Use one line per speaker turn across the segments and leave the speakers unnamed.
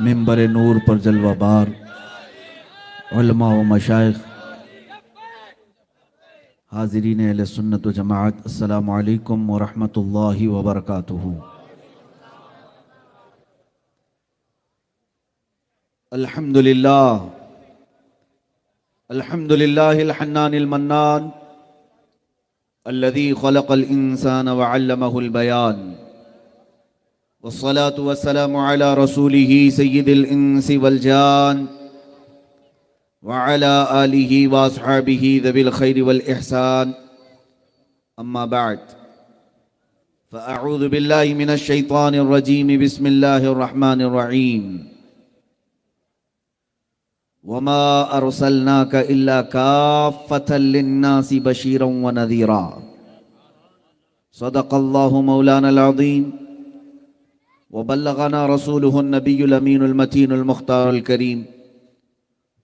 منبر نور پر جلوہ بار علماء و مشائخ، حاضرین اہل سنت و جماعت، السلام علیکم ورحمۃ اللہ وبرکاتہ۔ الحمدللہ الحنان المنان الذي خلق الانسان وعلمه البيان، والصلاة والسلام على رسوله سید الانس والجان وعلى آلہ واصحابہ ذوی الخیر والإحسان، اما بعد فاعوذ باللہ من الشیطان الرجیم، بسم اللہ الرحمن الرحیم۔ وما ارسلناک الا کافۃ للناس بشیرا ونذیرا، صدق اللہ مولانا العظیم وبلغنا رسوله النبی الامین المتین المختار الکریم،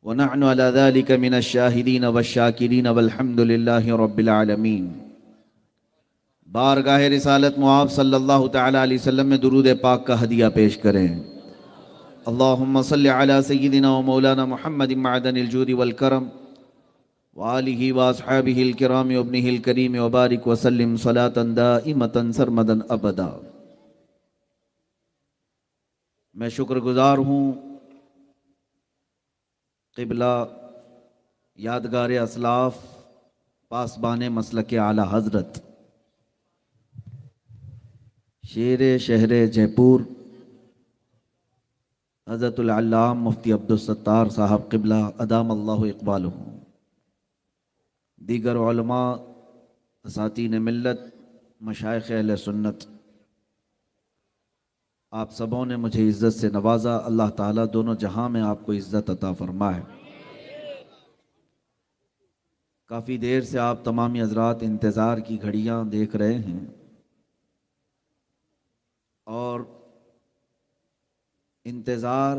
ونحن على ذلك من الشاہدین والشاکرین والحمد للہ رب العالمین۔ بارگاہ رسالت معاب صلی اللہ تعالی علیہ وسلم میں درود پاک کا ہدیہ پیش کریں۔ اللہم صلی علی سیدنا و مولانا محمد معدن الجود والکرم وآلہ واصحابہ الکرام وابنہ الکریم وبارک وسلم صلاة دائمة سرمدا ابدا۔ میں شکر گزار ہوں قبلہ یادگار اسلاف پاسبان مسلک اعلی حضرت شیر شہر جے پور حضرت العلام مفتی عبدالستار صاحب قبلہ ادام اللہ اقبالہ، دیگر علماء، اساتین ملت، مشائخ اہل سنت، آپ سبوں نے مجھے عزت سے نوازا۔ اللہ تعالیٰ دونوں جہاں میں آپ کو عزت عطا فرمائے۔ کافی دیر سے آپ تمامی حضرات انتظار کی گھڑیاں دیکھ رہے ہیں، اور انتظار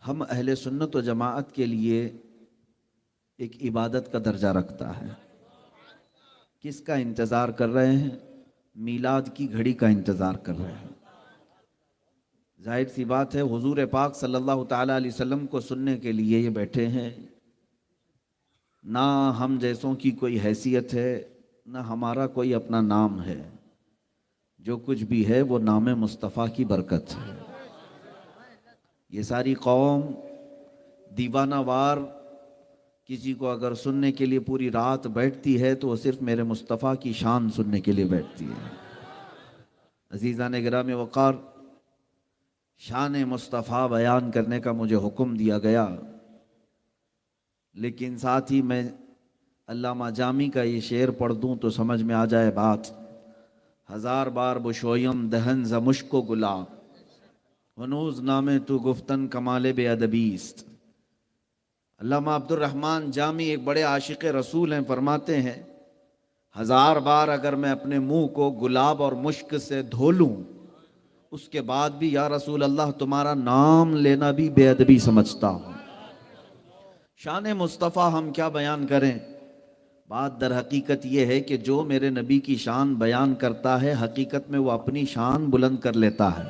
ہم اہل سنت و جماعت کے لیے ایک عبادت کا درجہ رکھتا ہے۔ کس کا انتظار کر رہے ہیں؟ میلاد کی گھڑی کا انتظار کر رہے ہیں۔ ظاہر سی بات ہے، حضور پاک صلی اللہ تعالیٰ علیہ وسلم کو سننے کے لیے یہ بیٹھے ہیں۔ نہ ہم جیسوں کی کوئی حیثیت ہے، نہ ہمارا کوئی اپنا نام ہے، جو کچھ بھی ہے وہ نام مصطفیٰ کی برکت ہے۔ یہ ساری قوم دیوانہ وار کسی کو اگر سننے کے لیے پوری رات بیٹھتی ہے تو وہ صرف میرے مصطفیٰ کی شان سننے کے لیے بیٹھتی ہے۔ عزیزان گرامی وقار، شان مصطفیٰ بیان کرنے کا مجھے حکم دیا گیا، لیکن ساتھ ہی میں علامہ جامی کا یہ شعر پڑھ دوں تو سمجھ میں آ جائے بات۔ ہزار بار بشویم دہن ز مشک و گلاب، ہنوز نام تو گفتن کمال بے ادبیست۔ علامہ عبد الرحمن جامی ایک بڑے عاشق رسول ہیں، فرماتے ہیں ہزار بار اگر میں اپنے منہ کو گلاب اور مشک سے دھو لوں، اس کے بعد بھی یا رسول اللہ تمہارا نام لینا بھی بے ادبی سمجھتا ہوں۔ شان مصطفیٰ ہم کیا بیان کریں؟ بات در حقیقت یہ ہے کہ جو میرے نبی کی شان بیان کرتا ہے، حقیقت میں وہ اپنی شان بلند کر لیتا ہے۔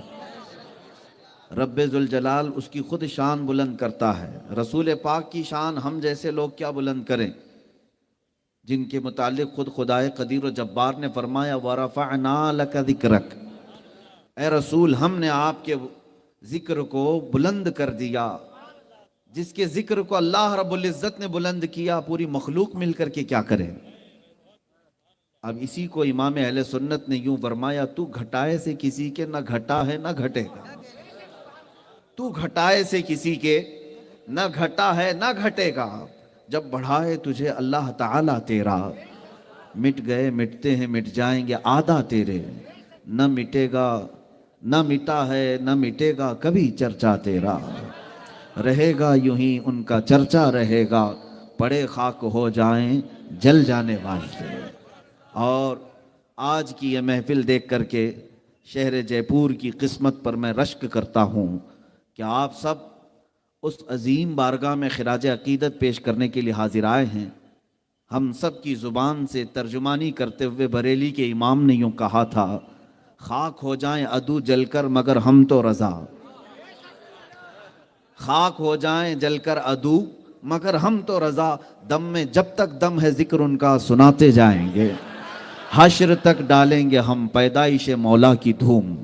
رب ذوالجلال اس کی خود شان بلند کرتا ہے۔ رسول پاک کی شان ہم جیسے لوگ کیا بلند کریں، جن کے متعلق خود خدائے قدیر و جبار نے فرمایا وَرَفَعْنَا لَكَ ذِكْرَكَ، اے رسول ہم نے آپ کے ذکر کو بلند کر دیا۔ جس کے ذکر کو اللہ رب العزت نے بلند کیا، پوری مخلوق مل کر کے کیا کرے؟ اب اسی کو امام اہل سنت نے یوں فرمایا، تو گھٹائے سے کسی کے نہ گھٹا ہے نہ گھٹے گا۔ تو گھٹائے سے کسی کے نہ گھٹا ہے نہ گھٹے گا، جب بڑھائے تجھے اللہ تعالیٰ تیرا، مٹ گئے مٹتے ہیں مٹ جائیں گے آدھا تیرے، نہ مٹے گا نہ مٹا ہے نہ مٹے گا کبھی چرچا تیرا، رہے گا یوں ہی ان کا چرچا رہے گا، پڑے خاک ہو جائیں جل جانے والے۔ اور آج کی یہ محفل دیکھ کر کے شہر جے پور کی قسمت پر میں رشک کرتا ہوں کہ آپ سب اس عظیم بارگاہ میں خراج عقیدت پیش کرنے کے لیے حاضر آئے ہیں۔ ہم سب کی زبان سے ترجمانی کرتے ہوئے بریلی کے امام نے یوں کہا تھا، خاک ہو جائیں عدو جل کر مگر ہم تو رضا، خاک ہو جائیں جل کر عدو مگر ہم تو رضا، دم میں جب تک دم ہے ذکر ان کا سناتے جائیں گے، حشر تک ڈالیں گے ہم پیدائش مولا کی دھوم۔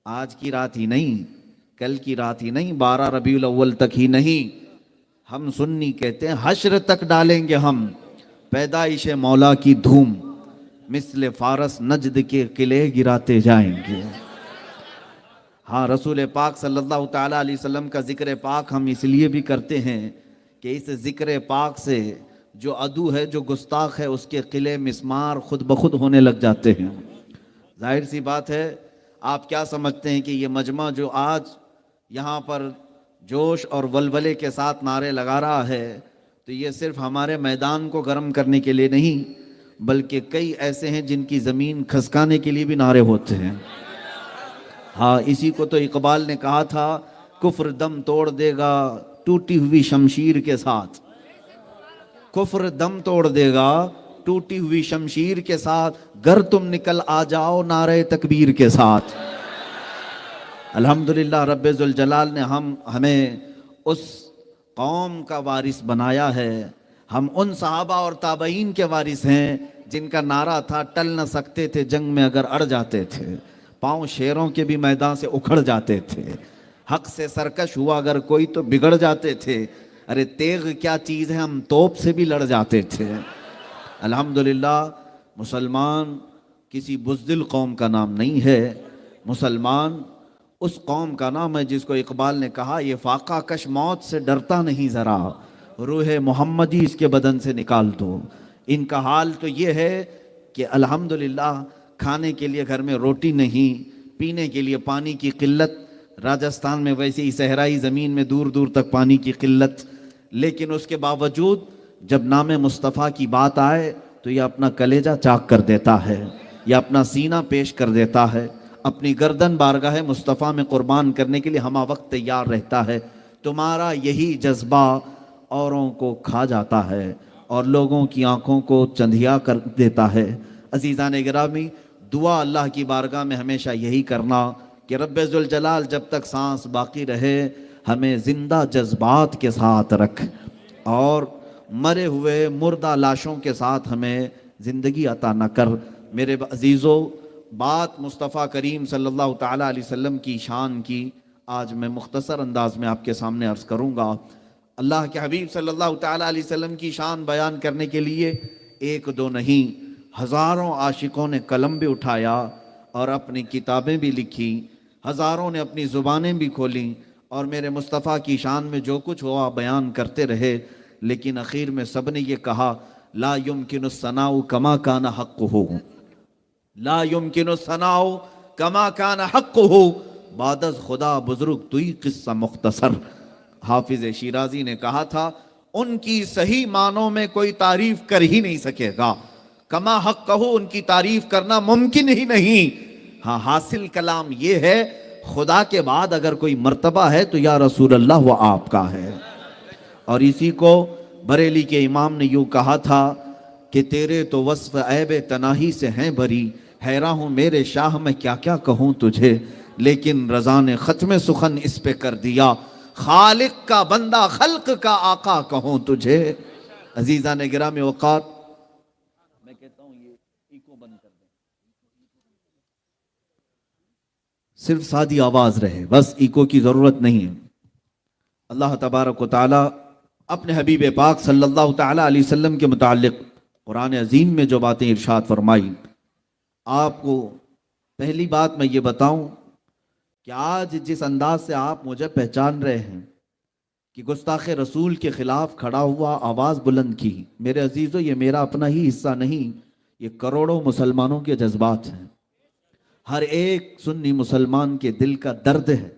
آج کی رات ہی نہیں، کل کی رات ہی نہیں، 12 ربیع الاول تک ہی نہیں، ہم سنی کہتے ہیں حشر تک ڈالیں گے ہم پیدائش مولا کی دھوم، مثل فارس نجد کے قلعے گراتے جائیں گے۔ ہاں، رسول پاک صلی اللہ تعالیٰ علیہ وسلم کا ذکر پاک ہم اس لیے بھی کرتے ہیں کہ اس ذکر پاک سے جو عدو ہے، جو گستاخ ہے، اس کے قلعے مسمار خود بخود ہونے لگ جاتے ہیں۔ ظاہر سی بات ہے، آپ کیا سمجھتے ہیں کہ یہ مجمع جو آج یہاں پر جوش اور ولولے کے ساتھ نعرے لگا رہا ہے، تو یہ صرف ہمارے میدان کو گرم کرنے کے لیے نہیں، بلکہ کئی ایسے ہیں جن کی زمین کھسکانے کے لیے بھی نعرے ہوتے ہیں۔ ہاں، اسی کو تو اقبال نے کہا تھا، کفر دم توڑ دے گا ٹوٹی ہوئی شمشیر کے ساتھ، کفر دم توڑ دے گا ٹوٹی ہوئی شمشیر کے ساتھ، گر تم نکل آ جاؤ نعرہ تکبیر کے ساتھ۔ الحمدللہ رب ذوالجلال نے ہمیں اس قوم کا وارث بنایا ہے، ہم ان صحابہ اور تابعین کے وارث ہیں جن کا نعرہ تھا ٹل نہ سکتے تھے جنگ میں اگر اڑ جاتے تھے، پاؤں شیروں کے بھی میدان سے اکھڑ جاتے تھے، حق سے سرکش ہوا اگر کوئی تو بگڑ جاتے تھے، ارے تیغ کیا چیز ہے ہم توپ سے بھی لڑ جاتے تھے۔ الحمدللہ مسلمان کسی بزدل قوم کا نام نہیں ہے، مسلمان اس قوم کا نام ہے جس کو اقبال نے کہا، یہ فاقہ کش موت سے ڈرتا نہیں ذرا، روح محمدی اس کے بدن سے نکال دو۔ ان کا حال تو یہ ہے کہ الحمدللہ کھانے کے لیے گھر میں روٹی نہیں، پینے کے لیے پانی کی قلت، راجستھان میں ویسے ہی صحرائی زمین میں دور دور تک پانی کی قلت، لیکن اس کے باوجود جب نام مصطفیٰ کی بات آئے تو یہ اپنا کلیجہ چاک کر دیتا ہے، یہ اپنا سینہ پیش کر دیتا ہے، اپنی گردن بارگاہ مصطفیٰ میں قربان کرنے کے لیے ہمہ وقت تیار رہتا ہے۔ تمہارا یہی جذبہ اوروں کو کھا جاتا ہے اور لوگوں کی آنکھوں کو چندھیا کر دیتا ہے۔ عزیزان گرامی، دعا اللہ کی بارگاہ میں ہمیشہ یہی کرنا کہ رب ذوالجلال جب تک سانس باقی رہے ہمیں زندہ جذبات کے ساتھ رکھ، اور مرے ہوئے مردہ لاشوں کے ساتھ ہمیں زندگی عطا نہ کر۔ میرے عزیزو، بات مصطفیٰ کریم صلی اللہ تعالیٰ علیہ وسلم کی شان کی آج میں مختصر انداز میں آپ کے سامنے عرض کروں گا۔ اللہ کے حبیب صلی اللہ تعالیٰ علیہ وسلم کی شان بیان کرنے کے لیے ایک دو نہیں، ہزاروں عاشقوں نے قلم بھی اٹھایا اور اپنی کتابیں بھی لکھی، ہزاروں نے اپنی زبانیں بھی کھولیں اور میرے مصطفیٰ کی شان میں جو کچھ ہوا بیان کرتے رہے، لیکن اخیر میں سب نے یہ کہا، لا یمکن الثناء کما کان حقہ، لا یمکن الثناء کما کان حقہ، بعد از خدا بزرگ توئی قصہ مختصر۔ حافظ شیرازی نے کہا تھا، ان کی صحیح معنوں میں کوئی تعریف کر ہی نہیں سکے گا، کما حق کہو ان کی تعریف کرنا ممکن ہی نہیں۔ ہاں، حاصل کلام یہ ہے، خدا کے بعد اگر کوئی مرتبہ ہے تو یا رسول اللہ وہ آپ کا ہے۔ اور اسی کو بریلی کے امام نے یوں کہا تھا کہ تیرے تو وصف عیب تناہی سے ہیں بری، حیران ہوں میرے شاہ میں کیا کیا کہوں تجھے، لیکن رضا نے ختم سخن اس پہ کر دیا، خالق کا بندہ خلق کا آقا کہوں تجھے۔ عزیزان گرامی اوقات، میں کہتا ہوں یہ ایکو بند کر دیں، صرف سادی آواز رہے، بس ایکو کی ضرورت نہیں ہے۔ اللہ تبارک و تعالی اپنے حبیب پاک صلی اللہ تعالی علیہ وسلم کے متعلق قرآن عظیم میں جو باتیں ارشاد فرمائی، آپ کو پہلی بات میں یہ بتاؤں کہ آج جس انداز سے آپ مجھے پہچان رہے ہیں کہ گستاخ رسول کے خلاف کھڑا ہوا، آواز بلند کی، میرے عزیزو یہ میرا اپنا ہی حصہ نہیں، یہ کروڑوں مسلمانوں کے جذبات ہیں، ہر ایک سنی مسلمان کے دل کا درد ہے۔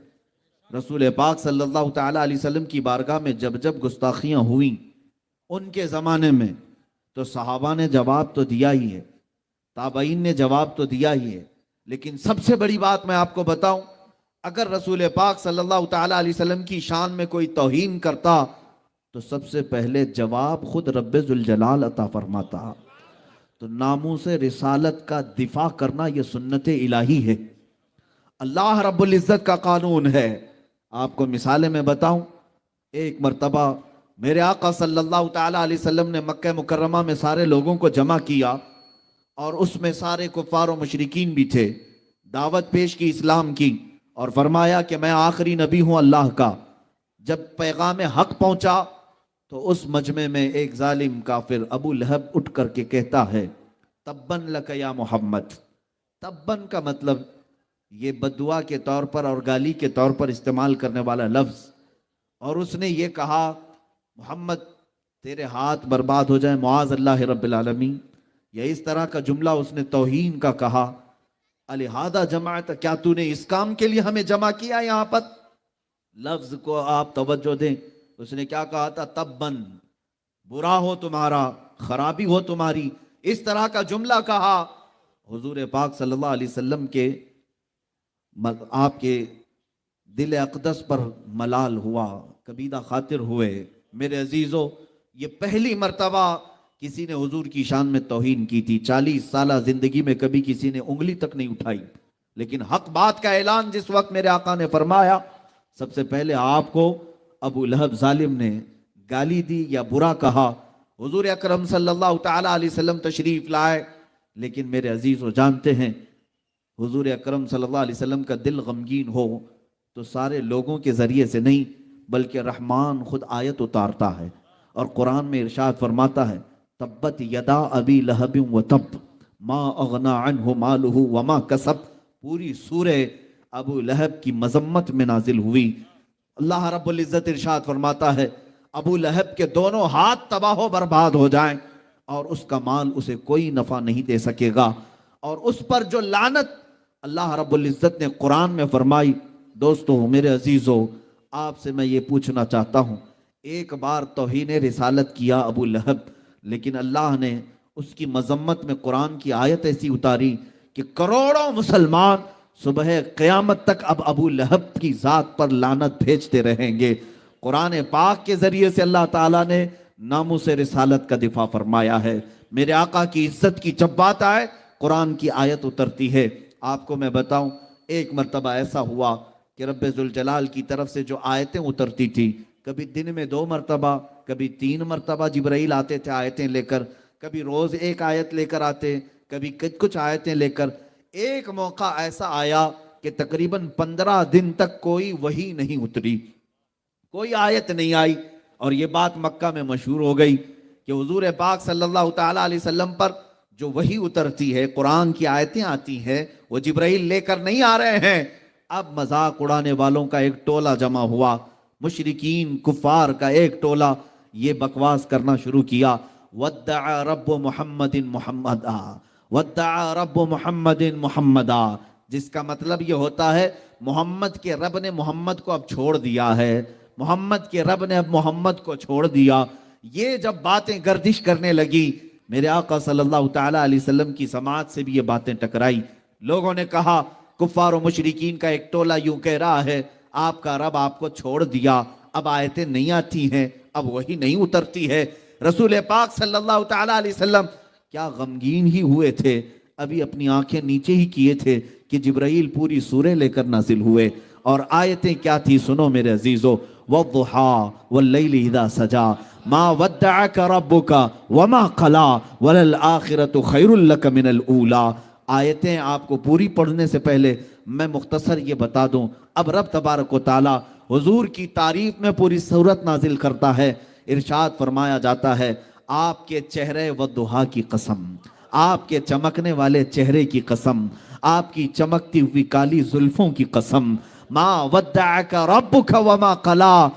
رسول پاک صلی اللہ تعالیٰ علیہ وسلم کی بارگاہ میں جب جب گستاخیاں ہوئیں ان کے زمانے میں، تو صحابہ نے جواب تو دیا ہی ہے، تابعین نے جواب تو دیا ہی ہے، لیکن سب سے بڑی بات میں آپ کو بتاؤں، اگر رسول پاک صلی اللہ تعالیٰ علیہ وسلم کی شان میں کوئی توہین کرتا تو سب سے پہلے جواب خود رب ذوالجلال عطا فرماتا۔ تو ناموس رسالت کا دفاع کرنا یہ سنت الہی ہے، اللہ رب العزت کا قانون ہے۔ آپ کو مثالیں میں بتاؤں، ایک مرتبہ میرے آقا صلی اللہ تعالیٰ علیہ وسلم نے مکہ مکرمہ میں سارے لوگوں کو جمع کیا، اور اس میں سارے کفار و مشرکین بھی تھے، دعوت پیش کی اسلام کی، اور فرمایا کہ میں آخری نبی ہوں اللہ کا۔ جب پیغام حق پہنچا تو اس مجمع میں ایک ظالم کافر ابو لہب اٹھ کر کے کہتا ہے تبن لک یا محمد۔ تبن کا مطلب یہ بددعا کے طور پر اور گالی کے طور پر استعمال کرنے والا لفظ، اور اس نے یہ کہا محمد تیرے ہاتھ برباد ہو جائیں معاذ اللہ رب العالمین، یا اس طرح کا جملہ اس نے توہین کا کہا۔ الہذا جماعت، کیا تو نے اس کام کے لیے ہمیں جمع کیا؟ یہاں پر لفظ کو آپ توجہ دیں، اس نے کیا کہا تھا؟ تبن، برا ہو تمہارا، خرابی ہو تمہاری، اس طرح کا جملہ کہا۔ حضور پاک صلی اللہ علیہ وسلم کے آپ کے دل اقدس پر ملال ہوا، کبیدہ خاطر ہوئے۔ میرے عزیزو، یہ پہلی مرتبہ کسی نے حضور کی شان میں توہین کی تھی، 40 سالہ زندگی میں کبھی کسی نے انگلی تک نہیں اٹھائی، لیکن حق بات کا اعلان جس وقت میرے آقا نے فرمایا، سب سے پہلے آپ کو ابو لہب ظالم نے گالی دی یا برا کہا، حضور اکرم صلی اللہ تعالیٰ علیہ وسلم تشریف لائے۔ لیکن میرے عزیزو جانتے ہیں، حضور اکرم صلی اللہ علیہ وسلم کا دل غمگین ہو تو سارے لوگوں کے ذریعے سے نہیں، بلکہ رحمان خود آیت اتارتا ہے، اور قرآن میں ارشاد فرماتا ہے تبت یدا ابی لہب وتب ما اغنا عنہ مالہ وما کسب۔ پوری سورہ ابو لہب کی مذمت میں نازل ہوئی۔ اللہ رب العزت ارشاد فرماتا ہے ابو لہب کے دونوں ہاتھ تباہ و برباد ہو جائیں اور اس کا مال اسے کوئی نفع نہیں دے سکے گا، اور اس پر جو لعنت اللہ رب العزت نے قرآن میں فرمائی۔ دوستو میرے عزیزو، آپ سے میں یہ پوچھنا چاہتا ہوں، ایک بار توہین رسالت کیا ابو لہب، لیکن اللہ نے اس کی مذمت میں قرآن کی آیت ایسی اتاری کہ کروڑوں مسلمان صبح قیامت تک اب ابو لہب کی ذات پر لعنت بھیجتے رہیں گے۔ قرآن پاک کے ذریعے سے اللہ تعالیٰ نے ناموس رسالت کا دفاع فرمایا ہے۔ میرے آقا کی عزت کی جب بات آئے قرآن کی آیت اترتی ہے۔ آپ کو میں بتاؤں، ایک مرتبہ ایسا ہوا کہ رب ذوالجلال کی طرف سے جو آیتیں اترتی تھی، کبھی دن میں 2 مرتبہ، کبھی 3 مرتبہ جبرائیل آتے تھے آیتیں لے کر، کبھی روز ایک آیت لے کر آتے، کبھی کچھ آیتیں لے کر۔ ایک موقع ایسا آیا کہ تقریباً 15 دن تک کوئی وحی نہیں اتری، کوئی آیت نہیں آئی، اور یہ بات مکہ میں مشہور ہو گئی کہ حضور پاک صلی اللہ تعالیٰ علیہ وسلم پر جو وحی اترتی ہے، قرآن کی آیتیں آتی ہیں، وہ جبرائیل لے کر نہیں آ رہے ہیں۔ اب مذاق اڑانے والوں کا ایک ٹولہ جمع ہوا، مشرکین کفار کا ایک ٹولہ، یہ بکواس کرنا شروع کیا، وَدَّعَ رَبُّ مُحَمَّدٍ مُحَمَّدًا، وَدَّعَ رَبُّ مُحَمَّدٍ مُحَمَّدًا، جس کا مطلب یہ ہوتا ہے محمد کے رب نے محمد کو اب چھوڑ دیا ہے، محمد کے رب نے اب محمد کو چھوڑ دیا۔ یہ جب باتیں گردش کرنے لگی، میرے آقا صلی اللہ تعالیٰ علیہ وسلم کی سماعت سے بھی یہ باتیں ٹکرائی۔ لوگوں نے کہا کفار و مشرکین کا ایک ٹولہ یوں کہہ رہا ہے آپ کا رب آپ کو چھوڑ دیا، اب آیتیں نہیں آتی ہیں، اب وہی نہیں اترتی ہے۔ رسول پاک صلی اللہ تعالیٰ علیہ وسلم کیا غمگین ہی ہوئے تھے، ابھی اپنی آنکھیں نیچے ہی کیے تھے کہ جبرائیل پوری سورہ لے کر نازل ہوئے، اور آیتیں کیا تھی سنو میرے عزیزو، وَالضُّحَىٰ وَاللَّيْلِ إِذَا سَجَىٰ مَا وَدَّعَكَ رَبُّكَ وَمَا قَلَىٰ وَلَلْآخِرَةُ خَيْرٌ لَكَ مِنَ الْأُولَىٰ۔ آیتیں آپ کو پوری پڑھنے سے پہلے میں مختصر یہ بتا دوں، اب رب تبارک و تعالیٰ حضور کی تعریف میں پوری سورت نازل کرتا ہے۔ ارشاد فرمایا جاتا ہے آپ کے چہرے والضحیٰ کی قسم، آپ کے چمکنے والے چہرے کی قسم، آپ کی چمکتی ہوئی کالی زلفوں کی قسم، ما ودعک ربک وما قلا،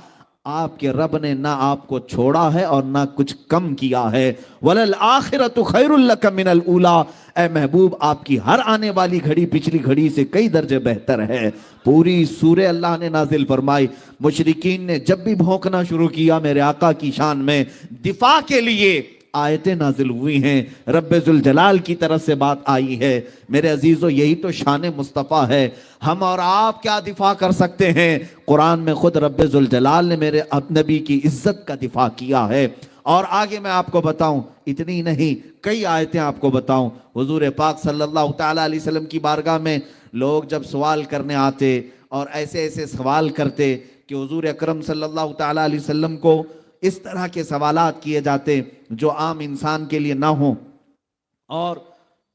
آپ کے رب نے نہ آپ کو چھوڑا ہے اور نہ کچھ کم کیا ہے۔ وَلَلْآخِرَةُ خَيْرٌ لَكَ مِنَ الْأُولَىٰ، اے محبوب آپ کی ہر آنے والی گھڑی پچھلی گھڑی سے کئی درجے بہتر ہے۔ پوری سورہ اللہ نے نازل فرمائی۔ مشرکین نے جب بھی بھونکنا شروع کیا میرے آقا کی شان میں، دفاع کے لیے آیتیں نازل ہوئی ہیں، رب ذوالجلال کی طرف سے بات آئی ہے۔ میرے عزیزو یہی تو شان مصطفیٰ ہے، ہم اور آپ کیا دفاع کر سکتے ہیں؟ قرآن میں خود رب ذوالجلال نے میرے نبی کی عزت کا دفاع کیا ہے۔ اور آگے میں آپ کو بتاؤں، اتنی نہیں کئی آیتیں آپ کو بتاؤں۔ حضور پاک صلی اللہ تعالیٰ علیہ وسلم کی بارگاہ میں لوگ جب سوال کرنے آتے اور ایسے ایسے سوال کرتے کہ حضور اکرم صلی اللہ تعالیٰ علیہ وسلم کو اس طرح کے سوالات کیے جاتے جو عام انسان کے لیے نہ ہوں، اور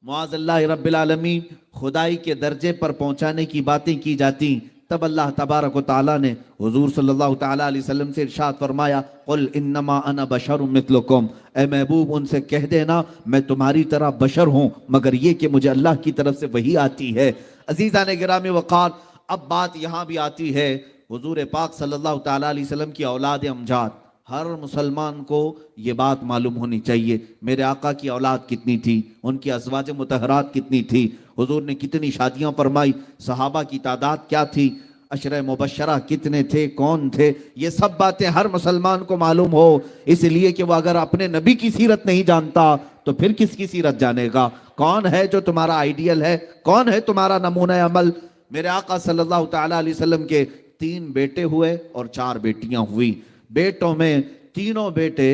معاذ اللہ رب العالمین خدائی کے درجے پر پہنچانے کی باتیں کی جاتی، تب اللہ تبارک و تعالیٰ نے حضور صلی اللہ تعالیٰ علیہ وسلم سے ارشاد فرمایا قل انما انا بشر مثلکم، اے محبوب ان سے کہہ دینا میں تمہاری طرح بشر ہوں، مگر یہ کہ مجھے اللہ کی طرف سے وحی آتی ہے۔ عزیزان گرامی وقار، اب بات یہاں بھی آتی ہے حضور پاک صلی اللہ تعالیٰ علیہ وسلم کی اولاد امجاد۔ ہر مسلمان کو یہ بات معلوم ہونی چاہیے میرے آقا کی اولاد کتنی تھی، ان کی ازواج مطہرات کتنی تھی، حضور نے کتنی شادیاں فرمائی، صحابہ کی تعداد کیا تھی، عشرہ مبشرہ کتنے تھے، کون تھے، یہ سب باتیں ہر مسلمان کو معلوم ہو، اس لیے کہ وہ اگر اپنے نبی کی سیرت نہیں جانتا تو پھر کس کی سیرت جانے گا؟ کون ہے جو تمہارا آئیڈیل ہے، کون ہے تمہارا نمونہ عمل؟ میرے آقا صلی اللہ تعالیٰ علیہ وسلم کے 3 بیٹے ہوئے اور 4 بیٹیاں ہوئی۔ بیٹوں میں تینوں بیٹے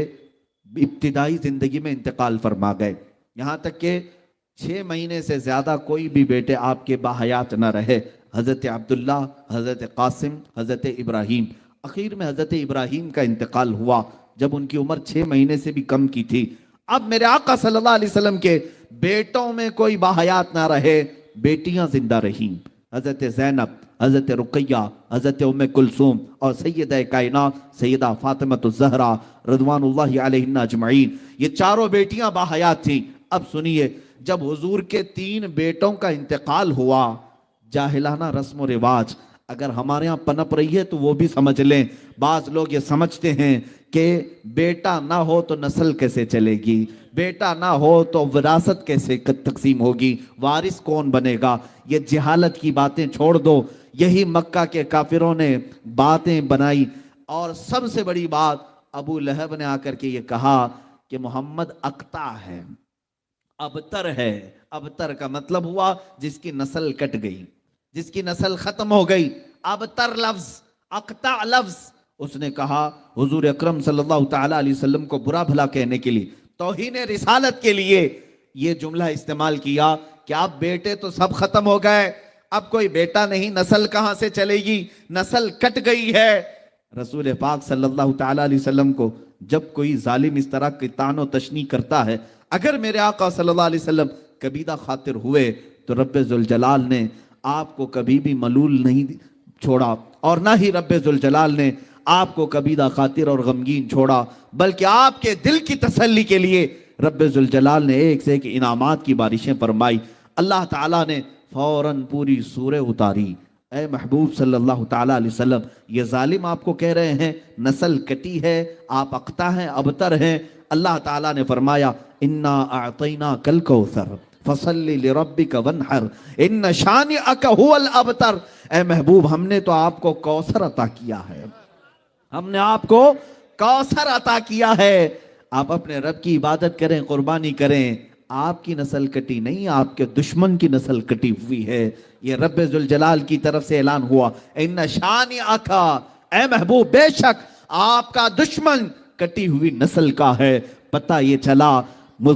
ابتدائی زندگی میں انتقال فرما گئے، یہاں تک کہ 6 مہینے سے زیادہ کوئی بھی بیٹے آپ کے باحیات نہ رہے۔ حضرت عبداللہ، حضرت قاسم، حضرت ابراہیم، اخیر میں حضرت ابراہیم کا انتقال ہوا جب ان کی عمر 6 مہینے سے بھی کم کی تھی۔ اب میرے آقا صلی اللہ علیہ وسلم کے بیٹوں میں کوئی باحیات نہ رہے، بیٹیاں زندہ رہیں، حضرت زینب، حضرت رقیہ، حضرت ام کلثوم اور سیدہ کائنات سیدہ فاطمہ الزہرا رضوان اللہ علیہن اجمعین، یہ چاروں بیٹیاں باحیات تھیں۔ اب سنیے، جب حضور کے 3 بیٹوں کا انتقال ہوا، جاہلانہ رسم و رواج اگر ہمارے ہاں پنپ رہی ہے تو وہ بھی سمجھ لیں۔ بعض لوگ یہ سمجھتے ہیں کہ بیٹا نہ ہو تو نسل کیسے چلے گی، بیٹا نہ ہو تو وراثت کیسے تقسیم ہوگی، وارث کون بنے گا؟ یہ جہالت کی باتیں چھوڑ دو، یہی مکہ کے کافروں نے باتیں بنائی۔ اور سب سے بڑی بات، ابو لہب نے آ کر کے یہ کہا کہ محمد اقطع ہے، ابتر ہے۔ ابتر کا مطلب ہوا جس کی نسل کٹ گئی، جس کی نسل ختم ہو گئی۔ ابتر لفظ، اقطع لفظ، اس نے کہا حضور اکرم صلی اللہ تعالیٰ علیہ وسلم کو برا بھلا کہنے کے لیے، توہین رسالت کے لیے یہ جملہ استعمال کیا کہ اب بیٹے تو سب ختم ہو گئے، اب کوئی بیٹا نہیں، نسل کہاں سے چلے گی، نسل کٹ گئی ہے۔ رسول پاک صلی اللہ تعالیٰ علیہ وسلم کو جب کوئی ظالم اس طرح کی طعن و تشنیع کرتا ہے، اگر میرے آقا صلی اللہ علیہ وسلم کبیدہ خاطر ہوئے تو رب ذوالجلال نے آپ کو کبھی بھی ملول نہیں چھوڑا، اور نہ ہی رب ذوالجلال نے آپ کو کبیدہ خاطر اور غمگین چھوڑا، بلکہ آپ کے دل کی تسلی کے لیے رب ذوالجلال نے ایک سے ایک انعامات کی بارشیں فرمائی۔ اللہ تعالیٰ نے فوراً پوری سورہ اتاری۔ اے محبوب صلی اللہ تعالیٰ علیہ وسلم، یہ ظالم آپ کو کہہ رہے ہیں نسل کٹی ہے، آپ اقطع ہیں، ابتر ہیں، اللہ تعالیٰ نے فرمایا انا اعطیناک الکوثر فصل لربک وانحر ان شانئک هو الابتر۔ اے محبوب، ہم نے تو آپ کو کوثر عطا کیا ہے، ہم نے آپ کو کوثر عطا کیا ہے، آپ اپنے رب کی عبادت کریں، قربانی کریں۔ آپ کی نسل کٹی نہیں، آپ کے دشمن کی نسل کٹی ہوئی ہے، یہ رب ذوالجلال کی طرف سے اعلان ہوا ان شانئک، اے محبوب بے شک آپ کا دشمن کٹی ہوئی نسل کا ہے۔ پتہ یہ چلا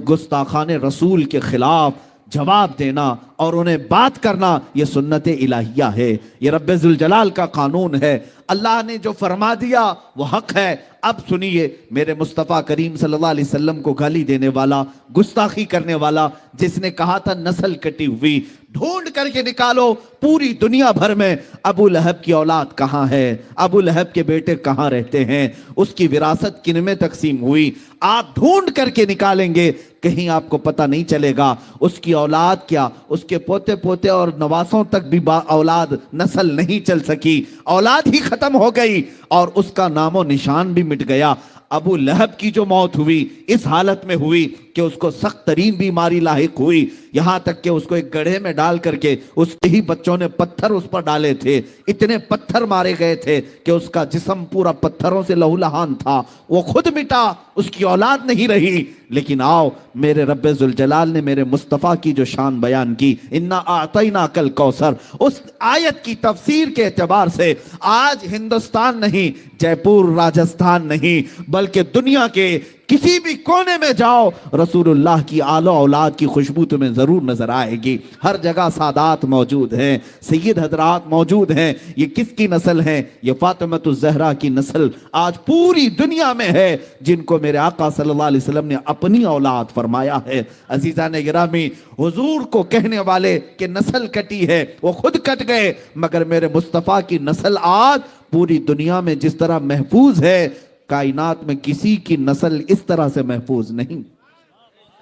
گستاخان رسول کے خلاف جواب دینا اور انہیں بات کرنا یہ سنت الہیہ ہے، یہ رب ذوالجلال کا قانون ہے۔ اللہ نے جو فرما دیا وہ حق ہے۔ اب سنیے، میرے مصطفیٰ کریم صلی اللہ علیہ وسلم کو گالی دینے والا، گستاخی کرنے والا، جس نے کہا تھا نسل کٹی ہوئی، ڈھونڈ کر کے نکالو پوری دنیا بھر میں ابو لہب کی اولاد کہاں ہے، ابو لہب کے بیٹے کہاں رہتے ہیں، اس کی وراثت کن میں تقسیم ہوئی، آپ ڈھونڈ کر کے نکالیں گے، کہیں آپ کو پتہ نہیں چلے گا اس کی اولاد کیا، اس کے پوتے پوتے اور نواسوں تک بھی اولاد نسل نہیں چل سکی، اولاد ہی ختم ہو گئی اور اس کا نام و نشان بھی مٹ گیا۔ ابو لہب کی جو موت ہوئی اس حالت میں ہوئی کہ اس کو سخت ترین بیماری لاحق ہوئی، یہاں تک کہ اس کو ایک گڑھے میں ڈال کر کے اس کے ہی بچوں نے پتھر اس پر ڈالے تھے، اتنے پتھر مارے گئے تھے کہ اس کا جسم پورا پتھروں سے لہولہان تھا، وہ خود مٹا، اس کی اولاد نہیں رہی۔ لیکن آؤ، میرے رب ذوالجلال نے میرے مصطفیٰ کی جو شان بیان کی، انا اعطیناک الکوثر، اس آیت کی تفسیر کے اعتبار سے آج ہندوستان نہیں، جے پور راجستھان نہیں، بلکہ دنیا کے کسی بھی کونے میں جاؤ رسول اللہ کی آل و اولاد کی خوشبو تمہیں ضرور نظر آئے گی. ہر جگہ سادات موجود ہیں, سید حضرات موجود ہیں. یہ کس کی نسل ہے؟ یہ فاطمۃ الزہرا کی نسل آج پوری دنیا میں ہے, جن کو میرے آقا صلی اللہ علیہ وسلم نے اپنی اولاد فرمایا ہے. عزیزان گرامی, حضور کو کہنے والے کہ نسل کٹی ہے, وہ خود کٹ گئے, مگر میرے مصطفیٰ کی نسل آج پوری دنیا میں جس طرح محفوظ ہے, کائنات میں کسی کی نسل اس طرح سے محفوظ نہیں.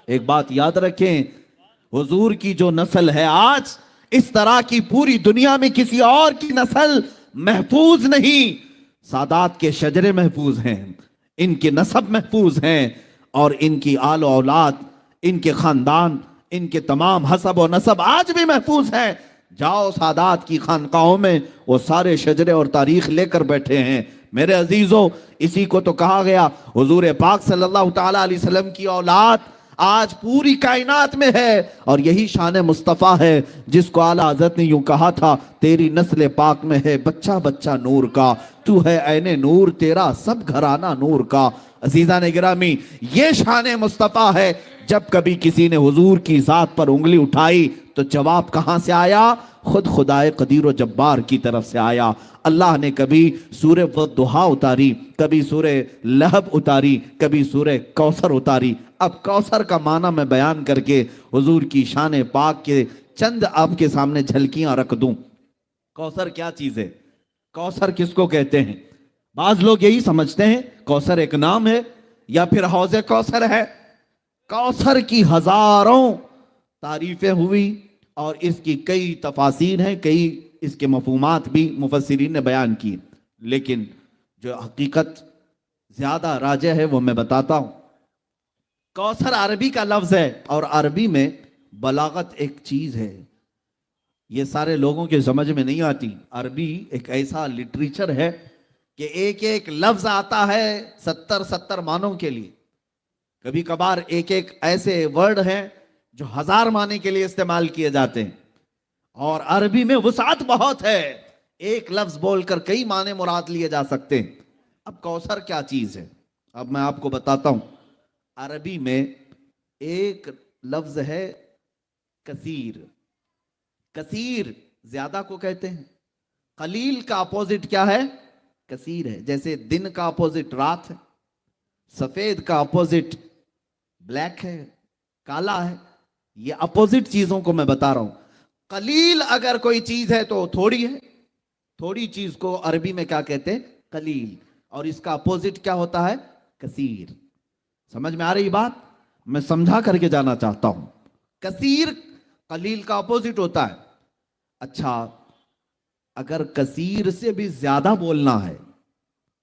ایک بات یاد رکھیں, حضور کی جو نسل ہے آج, اس طرح کی پوری دنیا میں کسی اور کی نسل محفوظ نہیں. سادات کے شجرے محفوظ ہیں, ان کے نسب محفوظ ہیں, اور ان کی آل و اولاد, ان کے خاندان, ان کے تمام حسب و نسب آج بھی محفوظ ہیں. جاؤ سادات کی خانقاہوں میں, وہ سارے شجرے اور تاریخ لے کر بیٹھے ہیں. میرے عزیزوں, اسی کو تو کہا گیا حضور پاک صلی اللہ تعالی علیہ وسلم کی اولاد آج پوری کائنات میں ہے, اور یہی شان مصطفیٰ ہے جس کو اعلیٰ حضرت نے یوں کہا تھا, تیری نسل پاک میں ہے بچہ بچہ نور کا, تو ہے عین نور تیرا سب گھرانہ نور کا. عزیزان گرامی, یہ شان مصطفیٰ ہے. جب کبھی کسی نے حضور کی ذات پر انگلی اٹھائی تو جواب کہاں سے آیا؟ خود خدائے قدیر و جبار کی طرف سے آیا. اللہ نے کبھی سورہ والضحیٰ اتاری, کبھی سورہ لہب اتاری, کبھی سورہ کوثر اتاری. اب کوثر کا معنی میں بیان کر کے حضور کی شان پاک کے چند آپ کے سامنے جھلکیاں رکھ دوں. کوثر کیا چیز ہے؟ کوثر کس کو کہتے ہیں؟ بعض لوگ یہی سمجھتے ہیں کوثر ایک نام ہے یا پھر حوض کوثر ہے. کوثر کی ہزاروں تعریفیں ہوئی, اور اس کی کئی تفاسیر ہیں, کئی اس کے مفہومات بھی مفسرین نے بیان کی, لیکن جو حقیقت زیادہ راجح ہے وہ میں بتاتا ہوں. کوثر عربی کا لفظ ہے, اور عربی میں بلاغت ایک چیز ہے, یہ سارے لوگوں کے سمجھ میں نہیں آتی. عربی ایک ایسا لٹریچر ہے کہ ایک ایک لفظ آتا ہے 70 معنوں کے لیے. کبھی کبھار ایک ایک ایسے ورڈ ہیں جو 1000 معنی کے لیے استعمال کیے جاتے ہیں, اور عربی میں وسعت بہت ہے, ایک لفظ بول کر کئی معنی مراد لیے جا سکتے ہیں. اب کوثر کیا چیز ہے؟ اب میں آپ کو بتاتا ہوں. عربی میں ایک لفظ ہے کثیر. کثیر زیادہ کو کہتے ہیں. قلیل کا اپوزٹ کیا ہے؟ کثیر ہے. جیسے دن کا اپوزٹ رات ہے, سفید کا اپوزٹ بلیک ہے, کالا ہے. یہ اپوزٹ چیزوں کو میں بتا رہا ہوں. قلیل اگر کوئی چیز ہے تو تھوڑی ہے, تھوڑی چیز کو عربی میں کیا کہتے ہیں؟ قلیل. اور اس کا اپوزٹ کیا ہوتا ہے؟ کثیر. سمجھ میں آ رہی بات؟ میں سمجھا کر کے جانا چاہتا ہوں. کثیر قلیل کا اپوزٹ ہوتا ہے. اچھا, اگر کثیر سے بھی زیادہ بولنا ہے,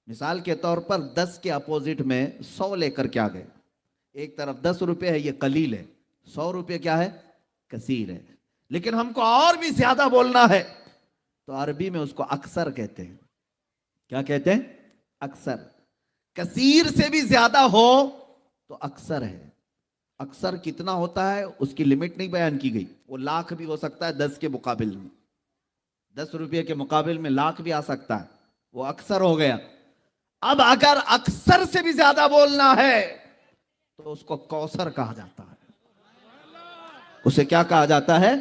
مثال کے طور پر 10 کے اپوزٹ میں 100 لے کر کیا گئے, ایک طرف 10 روپے ہے, یہ قلیل ہے, 100 روپے کیا ہے؟ کثیر ہے. لیکن ہم کو اور بھی زیادہ بولنا ہے تو عربی میں اس کو اکثر کہتے ہیں. کیا کہتے ہیں؟ اکثر. کثیر سے بھی زیادہ ہو تو اکثر ہے. اکثر کتنا ہوتا ہے اس کی لمٹ نہیں بیان کی گئی. وہ لاکھ بھی ہو سکتا ہے 10 کے مقابل میں, 10 روپے کے مقابل میں لاکھ بھی آ سکتا ہے, وہ اکثر ہو گیا. اب اگر اکثر سے بھی زیادہ بولنا ہے تو اس کو کوثر کہا جاتا ہے. اسے کیا کہا جاتا ہے؟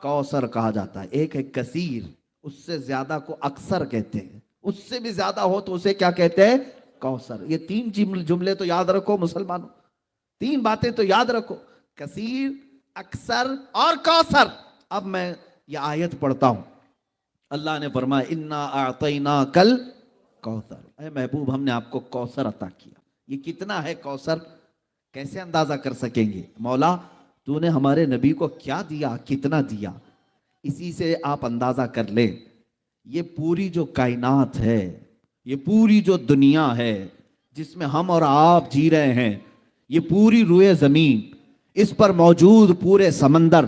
کوثر کہا جاتا ہے. ایک ہے کثیر, اس سے زیادہ کو اکثر کہتے ہیں, اس سے بھی زیادہ ہو تو اسے کیا کہتے ہیں؟ کوثر. یہ 3 جملے تو یاد رکھو مسلمانوں, 3 باتیں تو یاد رکھو, کثیر, اکثر اور کوثر. اب میں یہ آیت پڑھتا ہوں. اللہ نے فرمایا انا اعطیناکل کوثر, اے محبوب ہم نے آپ کو کوثر عطا کیا. یہ کتنا ہے کوثر؟ کیسے اندازہ کر سکیں گے؟ مولا تو نے ہمارے نبی کو کیا دیا, کتنا دیا, اسی سے آپ اندازہ کر لیں. یہ پوری جو کائنات ہے, یہ پوری جو دنیا ہے جس میں ہم اور آپ جی رہے ہیں, یہ پوری روئے زمین, اس پر موجود پورے سمندر,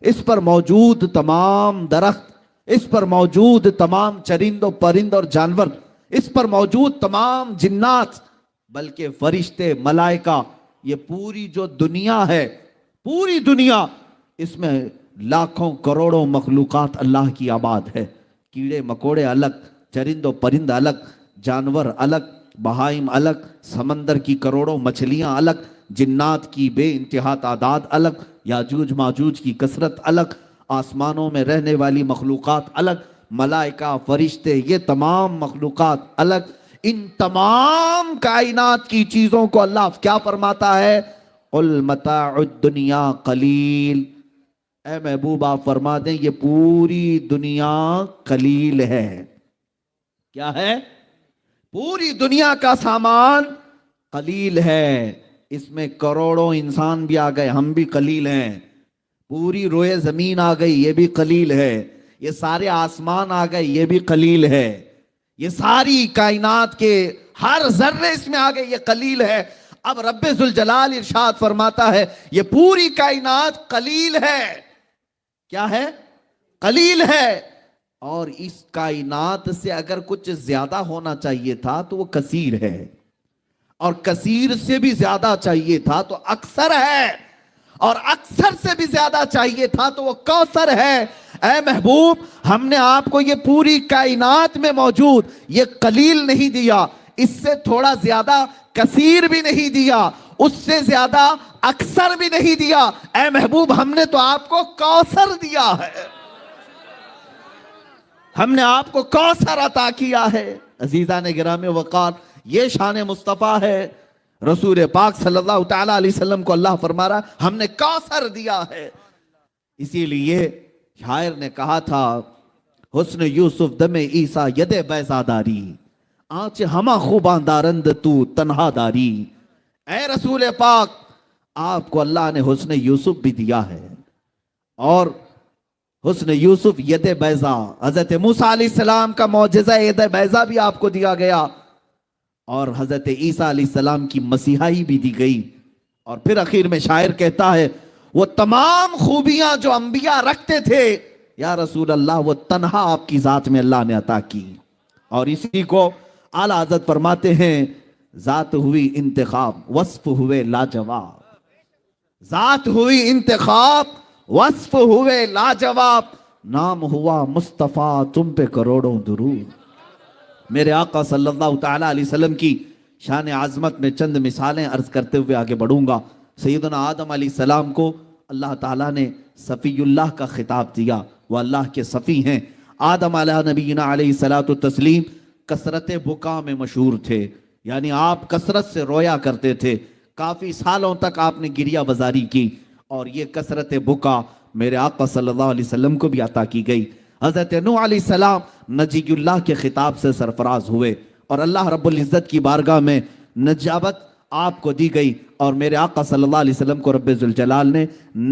اس پر موجود تمام درخت, اس پر موجود تمام چرند و پرند اور جانور, اس پر موجود تمام جنات, بلکہ فرشتے, ملائکہ, یہ پوری جو دنیا ہے, پوری دنیا, اس میں لاکھوں کروڑوں مخلوقات اللہ کی آباد ہے. کیڑے مکوڑے الگ, چرند و پرند الگ, جانور الگ, بہائم الگ، سمندر کی کروڑوں مچھلیاں الگ، جنات کی بے انتہا تعداد الگ، یاجوج ماجوج کی کثرت الگ، آسمانوں میں رہنے والی مخلوقات الگ، ملائکہ فرشتے یہ تمام مخلوقات الگ۔ ان تمام کائنات کی چیزوں کو اللہ کیا فرماتا ہے؟ قل متاع الدنیا قلیل، اے محبوب آپ فرما دیں یہ پوری دنیا قلیل ہے۔ کیا ہے؟ پوری دنیا کا سامان قلیل ہے، اس میں کروڑوں انسان بھی آ گئے، ہم بھی قلیل ہیں، پوری روئے زمین آ گئی، یہ بھی قلیل ہے، یہ سارے آسمان آ گئے، یہ بھی قلیل ہے، یہ ساری کائنات کے ہر ذرے اس میں آ گئے، یہ قلیل ہے۔ اب رب ذوالجلال ارشاد فرماتا ہے یہ پوری کائنات قلیل ہے۔ کیا ہے؟ قلیل ہے۔ اور اس کائنات سے اگر کچھ زیادہ ہونا چاہیے تھا تو وہ کثیر ہے، اور کثیر سے بھی زیادہ چاہیے تھا تو اکثر ہے، اور اکثر سے بھی زیادہ چاہیے تھا تو وہ کوثر ہے۔ اے محبوب ہم نے آپ کو یہ پوری کائنات میں موجود یہ قلیل نہیں دیا، اس سے تھوڑا زیادہ کثیر بھی نہیں دیا، اس سے زیادہ اکثر بھی نہیں دیا، اے محبوب ہم نے تو آپ کو کوثر دیا ہے، ہم نے آپ کو کوثر عطا کیا ہے۔ عزیزان گرامی وقار، یہ شان مصطفیٰ ہے۔ رسول پاک صلی اللہ تعالیٰ علیہ وسلم کو اللہ فرما رہا ہم نے کوثر دیا ہے۔ اسی لیے شاعر نے کہا تھا حسن یوسف دم عیسیٰ ید بیضا داری، آنچ ہما خوباں دارند تو تنہا داری۔ اے رسول پاک آپ کو اللہ نے حسن یوسف بھی دیا ہے، اور حسن یوسف ید بیضا، حضرت موسیٰ علیہ السلام کا معجزہ ید بیضا بھی آپ کو دیا گیا، اور حضرت عیسیٰ علیہ السلام کی مسیحائی بھی دی گئی۔ اور پھر اخیر میں شاعر کہتا ہے وہ تمام خوبیاں جو انبیاء رکھتے تھے یا رسول اللہ وہ تنہا آپ کی ذات میں اللہ نے عطا کی۔ اور اسی کو اعلیٰ حضرت فرماتے ہیں ذات ہوئی انتخاب وصف ہوئے لاجواب، ذات ہوئی انتخاب وصف ہوئے لاجواب، نام ہوا مصطفیٰ تم پہ کروڑوں درود۔ میرے آقا صلی اللہ تعالیٰ علیہ وسلم کی شان عظمت میں چند مثالیں عرض کرتے ہوئے آگے بڑھوں گا۔ سیدنا آدم علیہ السلام کو اللہ تعالیٰ نے صفی اللہ کا خطاب دیا، وہ اللہ کے صفی ہیں۔ آدم علیہ نبینا علیہ الصلاۃ والتسلیم کثرت بکا میں مشہور تھے، یعنی آپ کثرت سے رویا کرتے تھے، کافی سالوں تک آپ نے گریہ بزاری کی، اور یہ کثرت بکا میرے آقا صلی اللہ علیہ وسلم کو بھی عطا کی گئی۔ حضرت نوح علیہ السلام نجی اللہ کے خطاب سے سرفراز ہوئے، اور اللہ رب العزت کی بارگاہ میں نجابت آپ کو دی گئی، اور میرے آقا صلی اللہ علیہ وسلم کو رب ذوالجلال نے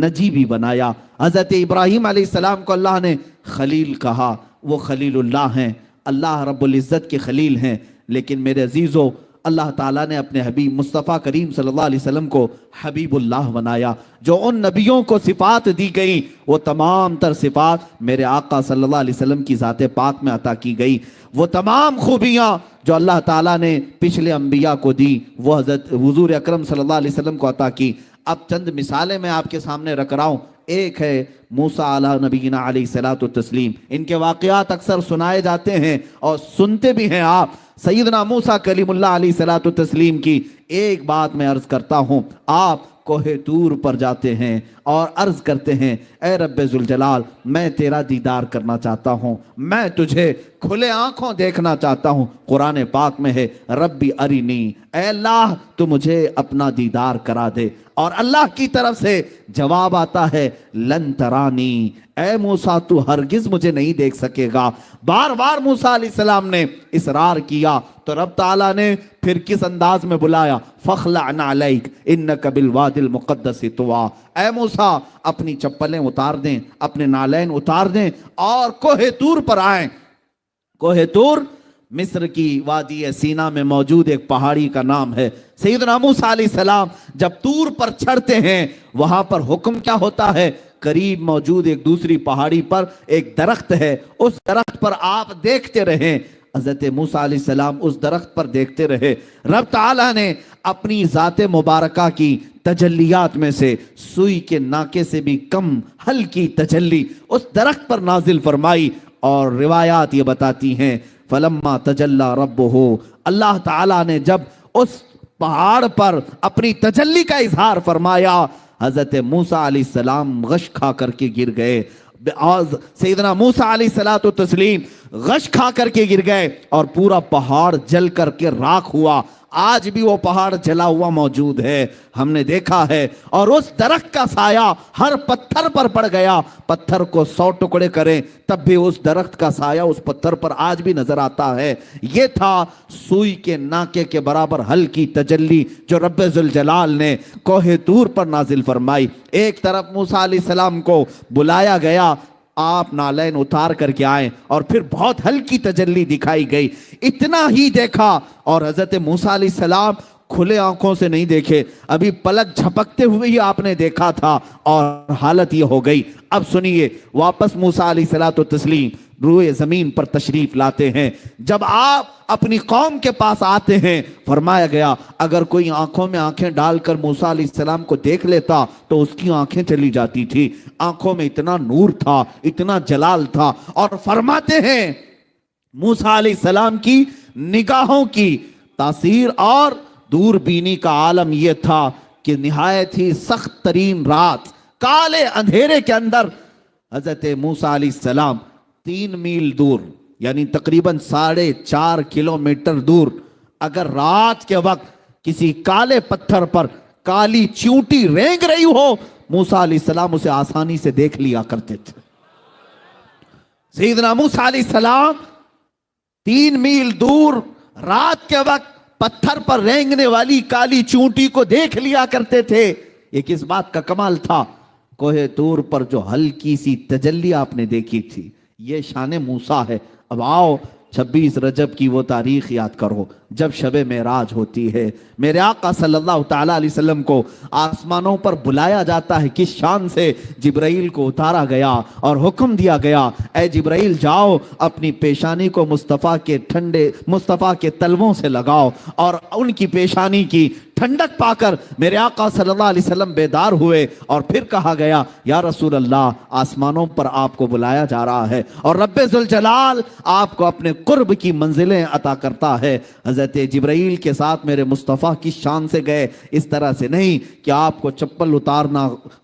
نجی بھی بنایا۔ حضرت ابراہیم علیہ السلام کو اللہ نے خلیل کہا، وہ خلیل اللہ ہیں، اللہ رب العزت کے خلیل ہیں، لیکن میرے عزیزو اللہ تعالیٰ نے اپنے حبیب مصطفیٰ کریم صلی اللہ علیہ وسلم کو حبیب اللہ بنایا۔ جو ان نبیوں کو صفات دی گئی وہ تمام تر صفات میرے آقا صلی اللہ علیہ وسلم کی ذات پاک میں عطا کی گئی۔ وہ تمام خوبیاں جو اللہ تعالیٰ نے پچھلے انبیاء کو دی وہ حضرت حضور اکرم صلی اللہ علیہ وسلم کو عطا کی۔ اب چند مثالیں میں آپ کے سامنے رکھ رہا ہوں۔ ایک ہے موسیٰ علیہ نبینا علیہ الصلاۃ والتسلیم، ان کے واقعات اکثر سنائے جاتے ہیں اور سنتے بھی ہیں آپ۔ سیدنا موسیٰ کلیم اللہ علیہ الصلاۃ والتسلیم کی ایک بات میں عرض کرتا ہوں، آپ کوہ طور پر جاتے ہیں اور عرض کرتے ہیں اے رب ذوالجلال میں تیرا دیدار کرنا چاہتا ہوں، میں تجھے کھلے آنکھوں دیکھنا چاہتا ہوں۔ قرآن پاک میں ہے ربی ارینی، اے اللہ تو مجھے اپنا دیدار کرا دے، اور اللہ کی طرف سے جواب آتا ہے لن ترانی، اے موسیٰ تو ہرگز مجھے نہیں دیکھ سکے گا۔ بار بار موسیٰ علیہ السلام نے اصرار کیا تو رب تعالیٰ نے پھر کس انداز میں بلایا فخلع نعلیک انک بالوادی المقدس طویٰ، اے موسیٰ اپنی چپلیں اتار دیں، اپنے نالین اتار دیں اور کوہ طور پر آئیں۔ کوہ طور مصر کی وادی سینا میں موجود ایک پہاڑی کا نام ہے۔ سیدنا موسیٰ علیہ السلام جب طور پر چڑھتے ہیں وہاں پر حکم کیا ہوتا ہے، قریب موجود ایک دوسری پہاڑی پر ایک درخت ہے، اس درخت پر آپ دیکھتے رہیں۔ حضرت موسیٰ علیہ السلام اس درخت پر دیکھتے رہے، رب تعالیٰ نے اپنی ذات مبارکہ کی تجلیات میں سے سوئی کے ناکے سے بھی کم ہلکی تجلی اس درخت پر نازل فرمائی، اور روایات یہ بتاتی ہیں فلما تجلی ربہ، اللہ تعالیٰ نے جب اس پہاڑ پر اپنی تجلی کا اظہار فرمایا، حضرت موسیٰ علیہ السلام غش کھا کر کے گر گئے. سیدنا موسیٰ علیہ السلام غش کھا کر کے گر گئے اور پورا پہاڑ جل کر کے راکھ ہوا. آج بھی وہ پہاڑ جلا ہوا موجود ہے، ہم نے دیکھا ہے. اور اس درخت کا سایہ ہر پتھر پر پڑ گیا، پتھر کو 100 ٹکڑے کریں تب بھی اس درخت کا سایہ اس پتھر پر آج بھی نظر آتا ہے. یہ تھا سوئی کے ناکے کے برابر ہلکی تجلی جو رب ذوالجلال نے کوہ طور پر نازل فرمائی. ایک طرف موسیٰ علیہ السلام کو بلایا گیا، آپ نالین اتار کر کے آئیں، اور پھر بہت ہلکی تجلی دکھائی گئی. اتنا ہی دیکھا، اور حضرت موسیٰ علیہ السلام کھلے آنکھوں سے نہیں دیکھے، ابھی پلک جھپکتے ہوئے ہی آپ نے دیکھا تھا، اور حالت یہ ہو گئی. اب سنیے، واپس موسیٰ علیہ السلام روئے زمین پر تشریف لاتے ہیں. جب آپ اپنی قوم کے پاس آتے ہیں، فرمایا گیا اگر کوئی آنکھوں میں آنکھیں ڈال کر موسیٰ علیہ السلام کو دیکھ لیتا تو اس کی آنکھیں چلی جاتی تھی. آنکھوں میں اتنا نور تھا، اتنا جلال تھا. اور فرماتے ہیں موسیٰ علیہ السلام کی نگاہوں کی تاثیر اور دور بینی کا عالم یہ تھا کہ نہایت ہی سخت ترین رات، کالے اندھیرے کے اندر حضرت موسیٰ علیہ السلام 3 میل دور، یعنی تقریباً 4.5 کلومیٹر دور، اگر رات کے وقت کسی کالے پتھر پر کالی چیونٹی رینگ رہی ہو، موسیٰ علیہ السلام اسے آسانی سے دیکھ لیا کرتے تھے. سیدنا موسیٰ علیہ السلام 3 میل دور رات کے وقت پتھر پر رینگنے والی کالی چونٹی کو دیکھ لیا کرتے تھے. یہ کس بات کا کمال تھا؟ کوہ طور پر جو ہلکی سی تجلی آپ نے دیکھی تھی، یہ شان موسیٰ ہے. اب آؤ 26 رجب کی وہ تاریخ یاد کرو جب شب معراج ہوتی ہے. میرے آقا صلی اللہ تعالیٰ علیہ وسلم کو آسمانوں پر بلایا جاتا ہے. کس شان سے؟ جبرائیل کو اتارا گیا اور حکم دیا گیا، اے جبرائیل جاؤ اپنی پیشانی کو مصطفیٰ کے تلووں سے لگاؤ. اور ان کی پیشانی کی ٹھنڈک پا کر میرے آقا صلی اللہ علیہ وسلم بیدار ہوئے، اور پھر کہا گیا یا رسول اللہ آسمانوں پر آپ کو بلایا جا رہا ہے اور رب ذوالجلال آپ کو اپنے قرب کی منزلیں عطا کرتا ہے. حضرت جبرائیل کے ساتھ میرے مصطفیٰ کی شان سے گئے، اس طرح سے نہیں کہ آپ کو چپل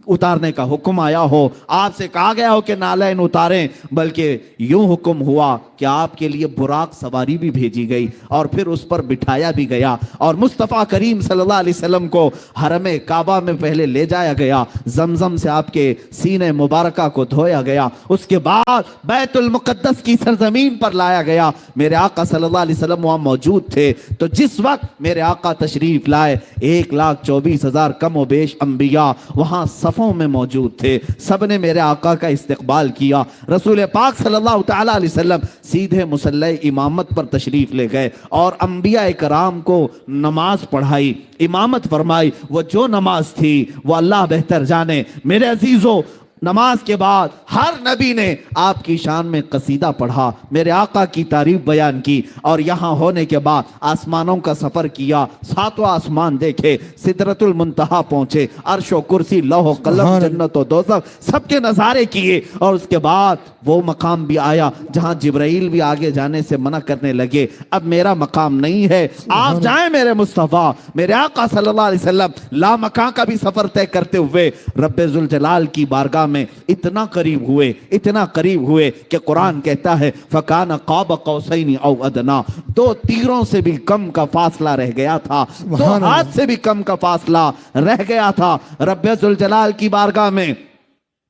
اتارنے کا حکم آیا ہو، آپ سے کہا گیا ہو کہ نالین اتاریں، بلکہ یوں حکم ہوا کہ آپ کے لیے براق سواری بھی بھیجی گئی اور پھر اس پر بٹھایا بھی گیا، اور مصطفیٰ کریم صلی اللہ علیہ وسلم کو حرم کعبہ میں پہلے لے جایا گیا، زمزم سے آپ کے سینے مبارکہ کو دھویا گیا، اس کے بعد بیت المقدس کی سرزمین پر لایا گیا. میرے آقا صلی اللہ علیہ وسلم وہاں موجود تھے. تو جس وقت میرے آقا تشریف لائے 1,24,000 کم و بیش انبیاء وہاں صفوں میں موجود تھے. سب نے میرے آقا کا استقبال کیا. رسول پاک صلی اللہ تعالیٰ علیہ وسلم سیدھے مصلی امامت پر تشریف لے گئے اور انبیاء کرام کو نماز پڑھائی، امامت فرمائی. وہ جو نماز تھی وہ اللہ بہتر جانے. میرے عزیزو، نماز کے بعد ہر نبی نے آپ کی شان میں قصیدہ پڑھا، میرے آقا کی تعریف بیان کی، اور یہاں ہونے کے بعد آسمانوں کا سفر کیا، 7 آسمان دیکھے، سدرۃ المنتہا پہنچے، عرش و کرسی، لوح و قلم، جنت و دوزخ سب کے نظارے کیے. اور اس کے بعد وہ مقام بھی آیا جہاں جبرائیل بھی آگے جانے سے منع کرنے لگے، اب میرا مقام نہیں ہے، آپ جائیں میرے مصطفیٰ. میرے آقا صلی اللہ علیہ وسلم لا مکان کا بھی سفر طے کرتے ہوئے رب ذوالجلال کی بارگاہ میں اتنا قریب ہوئے کہ قرآن کہتا ہے فَكَانَ قَابَ قَوْسَيْنِ أَوْ أَدْنَىٰ، 2 تیروں سے بھی کم کا فاصلہ رہ گیا تھا، 2 ہاتھ سے بھی کم کا فاصلہ رہ گیا تھا رب ذوالجلال کی بارگاہ میں.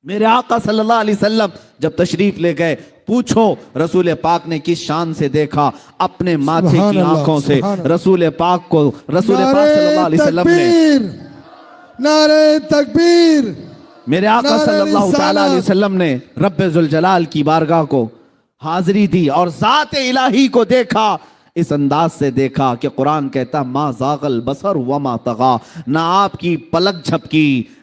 میرے آقا صلی اللہ علیہ وسلم جب تشریف لے گئے، پوچھو رسول پاک نے کس شان سے دیکھا؟ اپنے ماتھے کی آنکھوں سے رسول پاک صلی اللہ علیہ وسلم نے
نعرہ تکبیر،
میرے آقا صلی اللہ تعالیٰ علیہ وسلم نے رب ذوالجلال کی بارگاہ کو حاضری دی اور ذات الہی کو دیکھا. اس انداز سے دیکھا کہ قرآن کہتا ما زاغ البصر وما طغى، نہ آپ کی پلک جھپکی،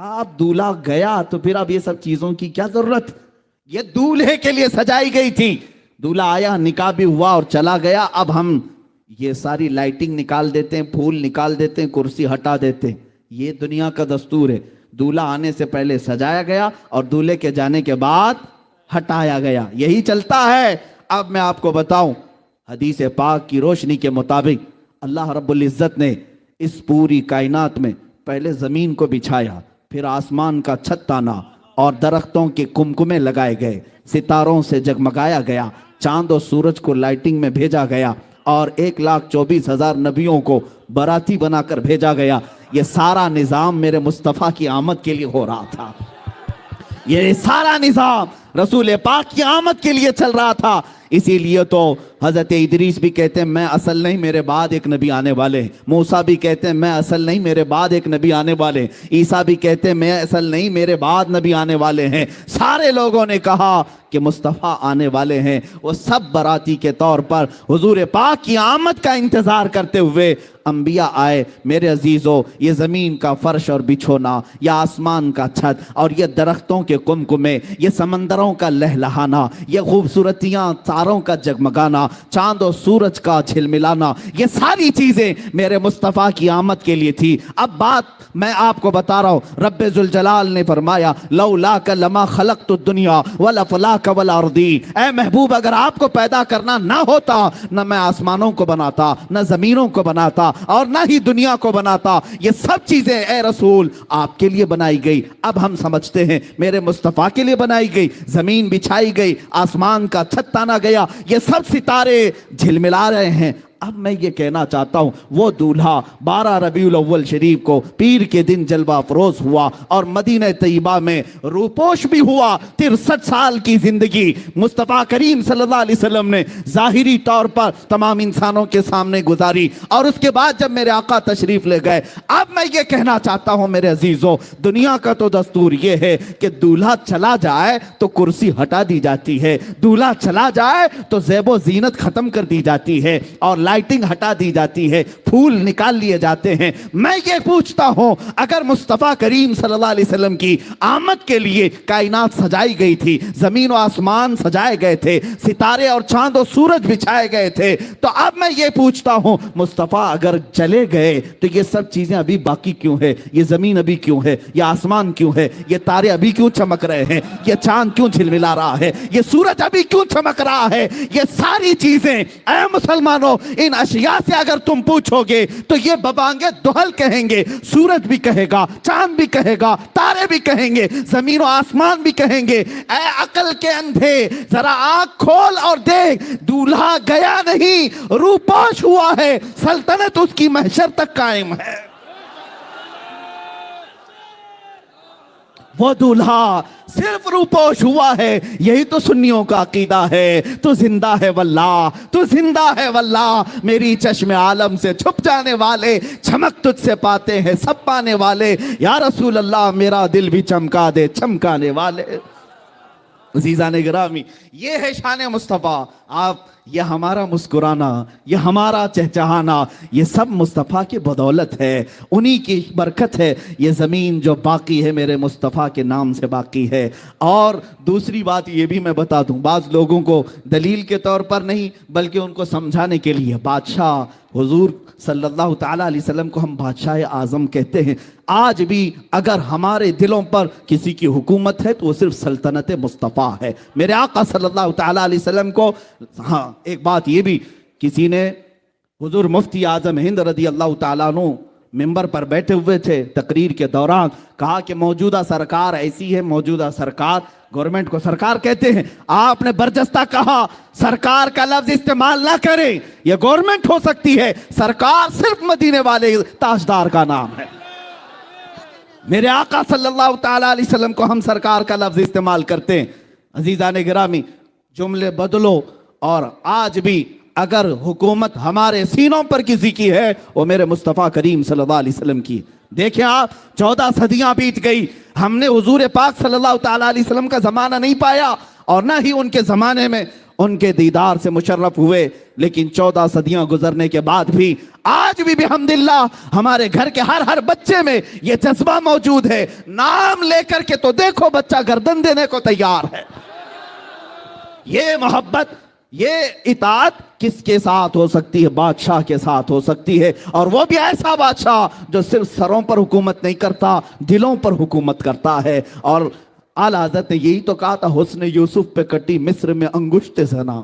آپ دولہا گیا تو پھر اب یہ سب چیزوں کی کیا ضرورت؟ یہ دولہے کے لیے سجائی گئی تھی. دولہا آیا, نکاح بھی ہوا اور چلا گیا. اب ہم یہ ساری لائٹنگ نکال دیتے ہیں, پھول نکال دیتے ہیں, کرسی ہٹا دیتے ہیں. یہ دنیا کا دستور ہے. دولہا آنے سے پہلے سجایا گیا اور دولہے کے جانے کے بعد ہٹایا گیا. یہی چلتا ہے. اب میں آپ کو بتاؤں, حدیث پاک کی روشنی کے مطابق اللہ رب العزت نے اس پوری کائنات میں پہلے زمین کو بچھایا, پھر آسمان کا چھت تانا اور درختوں کے کمکمے لگائے گئے, ستاروں سے جگمگایا گیا, چاند و سورج کو لائٹنگ میں بھیجا گیا, اور 1,24,000 نبیوں کو باراتی بنا کر بھیجا گیا. یہ سارا نظام میرے مصطفیٰ کی آمد کے لیے ہو رہا تھا. یہ سارا نظام رسول پاک کی آمد کے لیے چل رہا تھا. اسی لیے تو حضرت ادریس بھی کہتے ہیں میں اصل نہیں, میرے بعد ایک نبی آنے والے ہیں. موسیٰ بھی کہتے ہیں میں اصل نہیں, میرے بعد ایک نبی آنے والے ہیں. عیسیٰ بھی کہتے ہیں میں اصل نہیں, میرے بعد نبی آنے والے ہیں. سارے لوگوں نے کہا کہ مصطفیٰ آنے والے ہیں. وہ سب باراتی کے طور پر حضور پاک کی آمد کا انتظار کرتے ہوئے انبیاء آئے. میرے عزیزو, یہ زمین کا فرش اور بچھونا, یہ آسمان کا چھت, اور یہ درختوں کے کمکمے, یہ سمندروں کا لہلہانا, یہ خوبصورتیاں, تاروں کا جگمگانا, چاند و سورج کا جھلملانا, یہ ساری چیزیں میرے مصطفیٰ کی آمد کے لیے تھی. اب بات میں آپ کو بتا رہا ہوں. رب ذوالجلال نے فرمایا لولاک لما خلقت الدنیا والافلاک والارضی. اے محبوب, اگر آپ کو پیدا کرنا نہ ہوتا, نہ میں آسمانوں کو بناتا, نہ زمینوں کو بناتا, اور نہ ہی دنیا کو بناتا. یہ سب چیزیں اے رسول آپ کے لیے بنائی گئی. اب ہم سمجھتے ہیں میرے مصطفیٰ کے لیے بنائی گئی. زمین بچھائی گئی, آسمان کا چھت تانا گیا, یہ سب ستارے جھلملا رہے ہیں. اب میں یہ کہنا چاہتا ہوں, وہ دولہا 12 ربیع الاول شریف کو پیر کے دن جلوہ افروز ہوا اور مدینہ طیبہ میں روپوش بھی ہوا. 63 سال کی زندگی مصطفیٰ کریم صلی اللہ علیہ وسلم نے ظاہری طور پر تمام انسانوں کے سامنے گزاری, اور اس کے بعد جب میرے آقا تشریف لے گئے. اب میں یہ کہنا چاہتا ہوں میرے عزیزوں, دنیا کا تو دستور یہ ہے کہ دولہا چلا جائے تو کرسی ہٹا دی جاتی ہے, دولہا چلا جائے تو زیب و زینت ختم کر دی جاتی ہے, اور لائٹنگ ہٹا دی جاتی ہے, پھول نکال لیے جاتے ہیں. میں یہ پوچھتا ہوں, اگر مصطفیٰ کریم صلی اللہ علیہ وسلم کی آمد کے لیے کائنات سجائی گئی تھی, زمین و آسمان سجائے گئے تھے, ستارے اور چاند و سورج بچھائے گئے تھے, تو اب میں یہ پوچھتا ہوں مصطفیٰ اگر چلے گئے تو یہ سب چیزیں ابھی باقی کیوں ہے؟ یہ زمین ابھی کیوں ہے؟ یہ آسمان کیوں ہے؟ یہ تارے ابھی کیوں چمک رہے ہیں؟ یہ چاند کیوں جھلملا رہا ہے؟ یہ سورج ابھی کیوں چمک رہا ہے؟ یہ ساری چیزیں اے مسلمانوں, ان اشیاء سے اگر تم پوچھو گے تو یہ ببانگے دہل کہیں گے. سورج بھی کہے گا, چاند بھی کہے گا, تارے بھی کہیں گے, زمین و آسمان بھی کہیں گے. اے عقل کے اندھے, ذرا آنکھ کھول اور دیکھ, دولہا گیا نہیں, روپوش ہوا ہے, سلطنت اس کی محشر تک قائم ہے. وہ دولہا صرف روپوش ہوا ہے. یہی تو سنیوں کا عقیدہ ہے. تو زندہ ہے واللہ, تو زندہ ہے واللہ, میری چشم عالم سے چھپ جانے والے, چمک تجھ سے پاتے ہیں سب پانے والے. یا رسول اللہ میرا دل بھی چمکا دے چمکانے والے. عزیزان گرامی, یہ ہے شان مصطفیٰ. آپ, یہ ہمارا مسکرانا, یہ ہمارا چہچہانا, یہ سب مصطفیٰ کی بدولت ہے, انہی کی برکت ہے. یہ زمین جو باقی ہے میرے مصطفیٰ کے نام سے باقی ہے. اور دوسری بات یہ بھی میں بتا دوں, بعض لوگوں کو دلیل کے طور پر نہیں بلکہ ان کو سمجھانے کے لیے, بادشاہ حضور صلی اللہ تعالیٰ علیہ وسلم کو ہم بادشاہ اعظم کہتے ہیں. آج بھی اگر ہمارے دلوں پر کسی کی حکومت ہے تو وہ صرف سلطنت مصطفیٰ ہے. میرے آقا صلی اللہ تعالیٰ علیہ وسلم کو, ہاں ایک بات یہ بھی, کسی نے حضور مفتی اعظم ہند رضی اللہ تعالیٰ عنہ ممبر پر بیٹھے ہوئے تھے, تقریر کے دوران کہا کہ موجودہ سرکار ایسی ہے, موجودہ سرکار, گورنمنٹ کو سرکار کہتے ہیں. آپ نے برجستہ کہا سرکار کا لفظ استعمال نہ کریں, یہ گورنمنٹ ہو سکتی ہے, سرکار صرف مدینے والے تاجدار کا نام ہے. میرے آقا صلی اللہ تعالیٰ علیہ وسلم کو ہم سرکار کا لفظ استعمال کرتے ہیں. عزیزان گرامی, جملے بدلو, اور آج بھی اگر حکومت ہمارے سینوں پر کسی کی ہے وہ میرے مصطفیٰ کریم صلی اللہ علیہ وسلم کی. دیکھیں آپ, 14 صدیاں بیت گئی, ہم نے حضور پاک صلی اللہ تعالیٰ علیہ وسلم کا زمانہ نہیں پایا, اور نہ ہی ان کے زمانے میں ان کے دیدار سے مشرف ہوئے، لیکن 14 صدیاں گزرنے کے بعد بھی آج بھی بحمداللہ ہمارے گھر کے ہر بچے میں یہ جذبہ موجود ہے۔ نام لے کر کے تو دیکھو بچہ گردن دینے کو تیار ہے۔ یہ محبت، یہ اطاعت کس کے ساتھ ہو سکتی ہے؟ بادشاہ کے ساتھ ہو سکتی ہے، اور وہ بھی ایسا بادشاہ جو صرف سروں پر حکومت نہیں کرتا، دلوں پر حکومت کرتا ہے۔ اور اعلیٰ حضرت نے یہی تو کہا تھا، حسن یوسف پہ کٹی مصر میں انگشت زنا،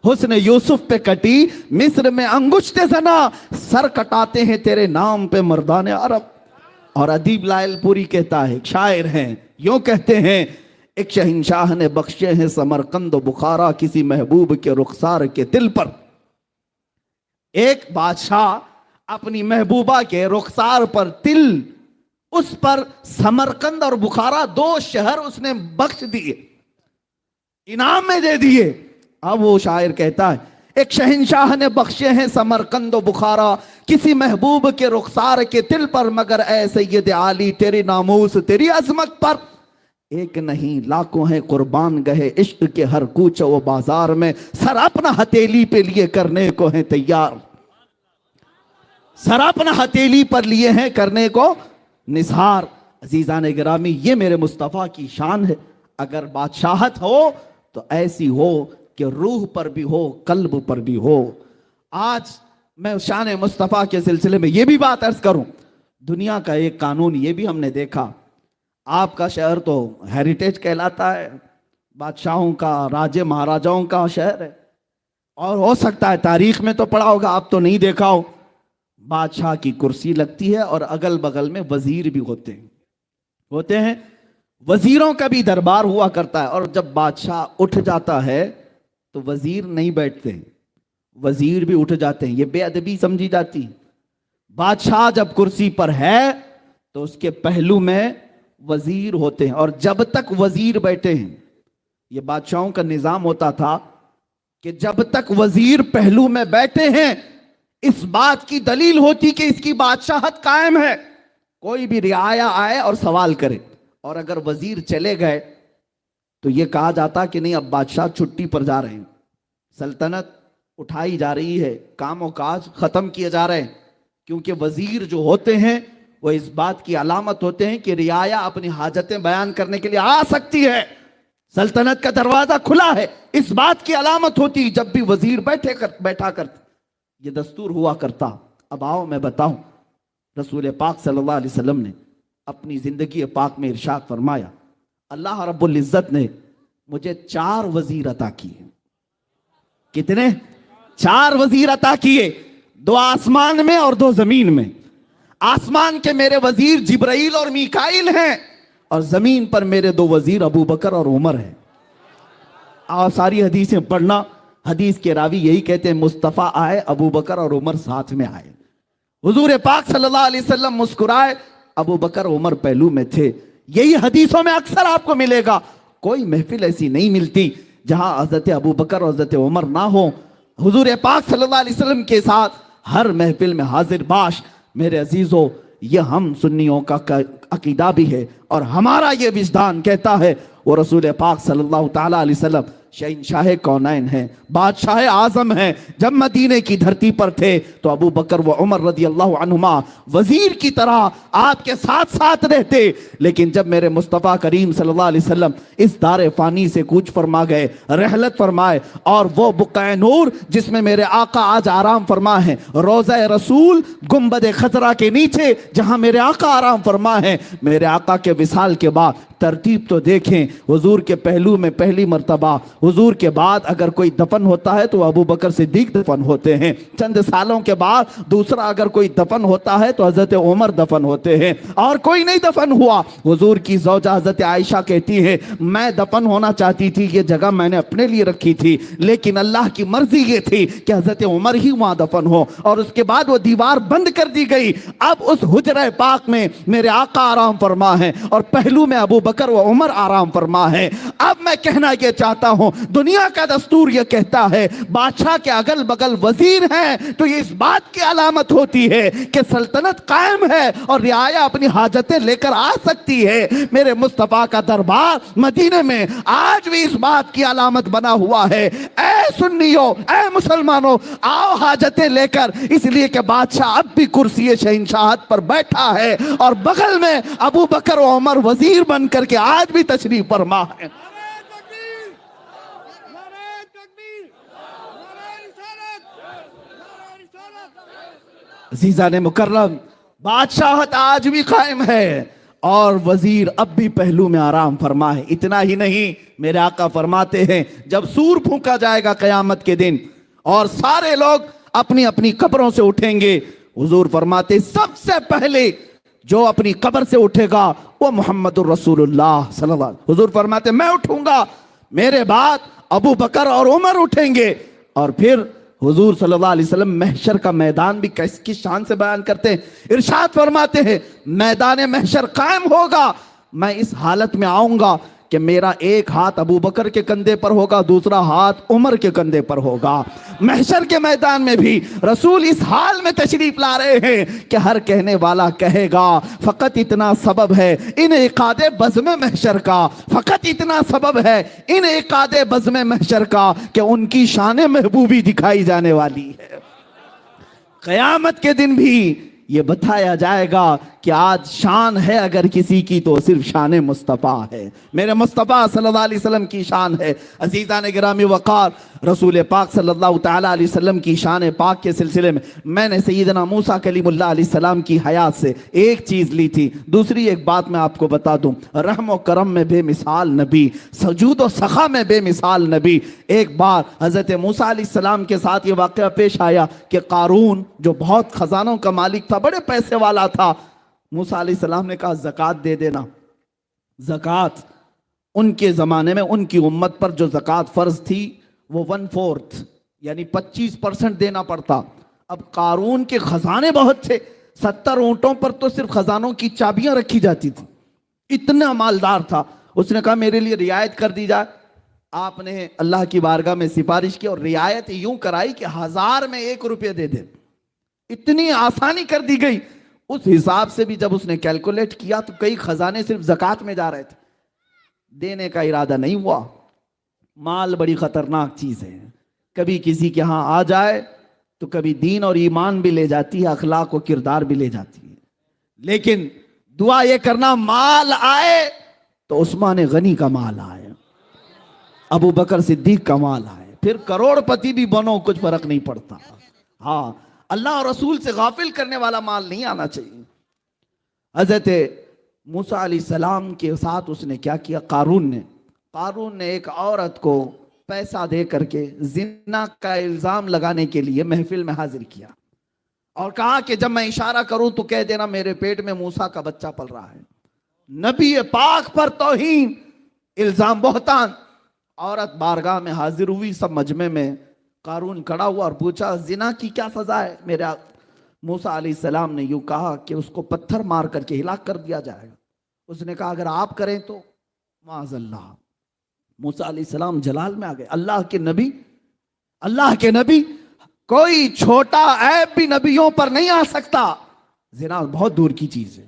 حسن یوسف پہ کٹی مصر میں انگشت زنا، سر کٹاتے ہیں تیرے نام پہ مردان عرب۔ اور ادیب لائل پوری کہتا ہے، ایک شاعر ہیں، یوں کہتے ہیں، ایک شہنشاہ نے بخشے ہیں سمرقند و بخارا کسی محبوب کے رخسار کے دل پر۔ ایک بادشاہ اپنی محبوبہ کے رخسار پر تل، اس پر سمرقند اور بخارا 2 شہر اس نے بخش دیے، انعام میں دے دیے۔ اب وہ شاعر کہتا ہے، ایک شہنشاہ نے بخشے ہیں سمرقند و بخارا کسی محبوب کے رخسار کے دل پر، مگر اے سید عالی تیری ناموس تیری عظمت پر ایک نہیں لاکھوں ہیں قربان گئے عشق کے ہر کوچہ و بازار میں، سر اپنا ہتھیلی پہ لیے کرنے کو ہیں تیار، سر اپنا ہتھیلی پر لیے ہیں کرنے کو نثار۔ عزیزان گرامی، یہ میرے مصطفیٰ کی شان ہے۔ اگر بادشاہت ہو تو ایسی ہو کہ روح پر بھی ہو، قلب پر بھی ہو۔ آج میں شان مصطفیٰ کے سلسلے میں یہ بھی بات عرض کروں، دنیا کا ایک قانون یہ بھی ہم نے دیکھا، آپ کا شہر تو ہیریٹیج کہلاتا ہے، بادشاہوں کا، راجے مہاراجاؤں کا شہر ہے، اور ہو سکتا ہے تاریخ میں تو پڑھا ہوگا، آپ تو نہیں دیکھا ہو، بادشاہ کی کرسی لگتی ہے اور اگل بغل میں وزیر بھی ہوتے ہیں، وزیروں کا بھی دربار ہوا کرتا ہے، اور جب بادشاہ اٹھ جاتا ہے تو وزیر نہیں بیٹھتے، وزیر بھی اٹھ جاتے ہیں، یہ بے ادبی سمجھی جاتی۔ بادشاہ جب کرسی پر ہے تو اس کے پہلو میں وزیر ہوتے ہیں، اور جب تک وزیر بیٹھے ہیں، یہ بادشاہوں کا نظام ہوتا تھا کہ جب تک وزیر پہلو میں بیٹھے ہیں اس بات کی دلیل ہوتی کہ اس کی بادشاہت قائم ہے، کوئی بھی رعایا آئے اور سوال کرے، اور اگر وزیر چلے گئے تو یہ کہا جاتا کہ نہیں اب بادشاہ چھٹی پر جا رہے ہیں، سلطنت اٹھائی جا رہی ہے، کام و کاج ختم کیے جا رہے ہیں، کیونکہ وزیر جو ہوتے ہیں وہ اس بات کی علامت ہوتے ہیں کہ رعایا اپنی حاجتیں بیان کرنے کے لیے آ سکتی ہے، سلطنت کا دروازہ کھلا ہے، اس بات کی علامت ہوتی جب بھی وزیر بیٹھا کرتے، یہ دستور ہوا کرتا۔ اب آؤ میں بتاؤں، رسول پاک صلی اللہ علیہ وسلم نے اپنی زندگی پاک میں ارشاد فرمایا، اللہ رب العزت نے مجھے 4 وزیر عطا کیے۔ کتنے؟ 4 وزیر عطا کیے، 2 آسمان میں اور 2 زمین میں۔ آسمان کے میرے وزیر جبرائیل اور میکائیل ہیں، اور زمین پر میرے 2 وزیر ابو بکر اور عمر ہیں۔ آپ ساری حدیثیں پڑھنا، حدیث کے راوی یہی کہتے ہیں مصطفیٰ آئے، ابو بکر اور عمر ساتھ میں آئے، حضور پاک صلی اللہ علیہ وسلم مسکرائے، ابو بکر عمر پہلو میں تھے۔ یہی حدیثوں میں اکثر آپ کو ملے گا، کوئی محفل ایسی نہیں ملتی جہاں حضرت ابو بکر اور حضرت عمر نہ ہو، حضور پاک صلی اللہ علیہ وسلم کے ساتھ ہر محفل میں حاضر باش۔ میرے عزیزو، یہ ہم سنیوں کا عقیدہ بھی ہے، اور ہمارا یہ وجدان کہتا ہے وہ رسول پاک صلی اللہ تعالیٰ علیہ وسلم شہنشاہ کونین ہیں، بادشاہ اعظم ہیں۔ جب مدینے کی دھرتی پر تھے تو ابو بکر و عمر رضی اللہ عنہما وزیر کی طرح آپ کے ساتھ ساتھ رہتے، لیکن جب میرے مصطفیٰ کریم صلی اللہ علیہ وسلم اس دار فانی سے کوچ فرما گئے، رحلت فرمائے، اور وہ بقعہ نور جس میں میرے آقا آج آرام فرما ہیں، روضہ رسول گنبد خضرا کے نیچے جہاں میرے آقا آرام فرما ہیں، میرے آقا کے وصال کے بعد ترتیب تو دیکھیں، حضور کے پہلو میں پہلی مرتبہ حضور کے بعد اگر کوئی دفن ہوتا ہے تو ابو بکر صدیق دفن ہوتے ہیں، چند سالوں کے بعد دوسرا اگر کوئی دفن ہوتا ہے تو حضرت عمر دفن ہوتے ہیں، اور کوئی نہیں دفن ہوا۔ حضور کی زوجہ حضرت عائشہ کہتی ہے میں دفن ہونا چاہتی تھی، یہ جگہ میں نے اپنے لیے رکھی تھی، لیکن اللہ کی مرضی یہ تھی کہ حضرت عمر ہی وہاں دفن ہو، اور اس کے بعد وہ دیوار بند کر دی گئی۔ اب اس حجرہ پاک میں میرے آقا آرام فرما ہے، اور پہلو میں ابو بکر و عمر آرام فرما ہے۔ اب میں کہنا یہ چاہتا ہوں، دنیا کا دستور یہ کہتا ہے بادشاہ کے اگل بگل وزیر ہیں تو یہ اس بات کی علامت ہوتی ہے کہ سلطنت قائم ہے اور رعایا اپنی حاجتیں لے کر آ سکتی ہے۔ میرے مصطفیٰ کا دربار مدینے میں آج بھی اس بات کی علامت بنا ہوا ہے۔ اے سنیو، اے مسلمانوں، آؤ حاجتیں لے کر، اس لیے کہ بادشاہ اب بھی کرسی شہنشاہت پر بیٹھا ہے اور بغل میں ابو بکر و عمر وزیر بن کر کے آج بھی تشریف فرما ہے۔ عزیزان مکرم، بادشاہت آج بھی قائم ہے اور وزیر اب بھی پہلو میں آرام فرما ہے۔ اتنا ہی نہیں، میرے آقا فرماتے ہیں جب سور پھونکا جائے گا قیامت کے دن اور سارے لوگ اپنی اپنی قبروں سے اٹھیں گے، حضور فرماتے سب سے پہلے جو اپنی قبر سے اٹھے گا وہ محمد الرسول اللہ صلی اللہ علیہ وسلم۔ حضور فرماتے میں اٹھوں گا، میرے بعد ابو بکر اور عمر اٹھیں گے، اور پھر حضور صلی اللہ علیہ وسلم محشر کا میدان بھی کس شان سے بیان کرتے ہیں۔ ارشاد فرماتے ہیں میدان محشر قائم ہوگا، میں اس حالت میں آؤں گا کہ میرا ایک ہاتھ ابو بکر کے کندھے پر ہوگا، دوسرا ہاتھ عمر کے کندھے پر ہوگا۔ محشر کے میدان میں بھی رسول اس حال میں تشریف لا رہے ہیں کہ ہر کہنے والا کہے گا فقط اتنا سبب ہے انعقاد بزم محشر کا، فقط اتنا سبب ہے انعقاد بزم محشر کا کہ ان کی شان محبوبی دکھائی جانے والی ہے۔ قیامت کے دن بھی یہ بتایا جائے گا کہ آج شان ہے اگر کسی کی تو صرف شان مصطفیٰ ہے، میرے مصطفیٰ صلی اللہ علیہ وسلم کی شان ہے۔ عزیزان گرامی وقار، رسول پاک صلی اللہ تعالیٰ علیہ وسلم کی شان پاک کے سلسلے میں نے سیدنا موسیٰ کلیم اللہ علیہ السلام کی حیات سے ایک چیز لی تھی۔ دوسری ایک بات میں آپ کو بتا دوں، رحم و کرم میں بے مثال نبی، سجود و سخا میں بے مثال نبی۔ ایک بار حضرت موسیٰ علیہ السلام کے ساتھ یہ واقعہ پیش آیا کہ قارون جو بہت خزانوں کا مالک تھا، بڑے پیسے والا تھا، موسیٰ علیہ السلام نے کہا زکوٰۃ دے دینا۔ زکوٰۃ ان کے زمانے میں ان کی امت پر جو زکوٰۃ فرض تھی وہ 1/4 یعنی 25% دینا پڑتا۔ اب قارون کے خزانے بہت تھے، 70 اونٹوں پر تو صرف خزانوں کی چابیاں رکھی جاتی تھی، اتنا مالدار تھا۔ اس نے کہا میرے لیے رعایت کر دی جائے۔ آپ نے اللہ کی بارگاہ میں سفارش کی اور رعایت یوں کرائی کہ 1000 میں 1 روپیہ دے دے، اتنی آسانی کر دی گئی۔ اس حساب سے بھی جب اس نے کیلکولیٹ کیا تو کئی خزانے صرف زکوٰۃ میں جا رہے تھے، دینے کا ارادہ نہیں ہوا۔ مال بڑی خطرناک چیز ہے، کبھی کسی کے ہاں آ جائے تو کبھی دین اور ایمان بھی لے جاتی ہے، اخلاق و کردار بھی لے جاتی ہے۔ لیکن دعا یہ کرنا مال آئے تو عثمان غنی کا مال آئے، ابو بکر صدیق کا مال آئے، پھر کروڑ پتی بھی بنو کچھ فرق نہیں پڑتا۔ ہاں، اللہ اور رسول سے غافل کرنے والا مال نہیں آنا چاہیے۔ حضرت موسیٰ علیہ السلام کے ساتھ اس نے کیا کیا، قارون نے ایک عورت کو پیسہ دے کر کے زنا کا الزام لگانے کے لیے محفل میں حاضر کیا اور کہا کہ جب میں اشارہ کروں تو کہہ دینا میرے پیٹ میں موسیٰ کا بچہ پل رہا ہے۔ نبی پاک پر توہین، الزام، بہتان۔ عورت بارگاہ میں حاضر ہوئی، سب مجمع میں قارون کھڑا ہوا اور پوچھا زنا کی کیا سزا ہے؟ میرے موسیٰ علیہ السلام نے یوں کہا کہ اس کو پتھر مار کر کے ہلاک کر دیا جائے گا۔ اس نے کہا اگر آپ کریں تو معاذ اللہ۔ موسیٰ علیہ السلام جلال میں آ گئے، اللہ کے نبی، کوئی چھوٹا عیب بھی نبیوں پر نہیں آ سکتا، زنا بہت دور کی چیز ہے۔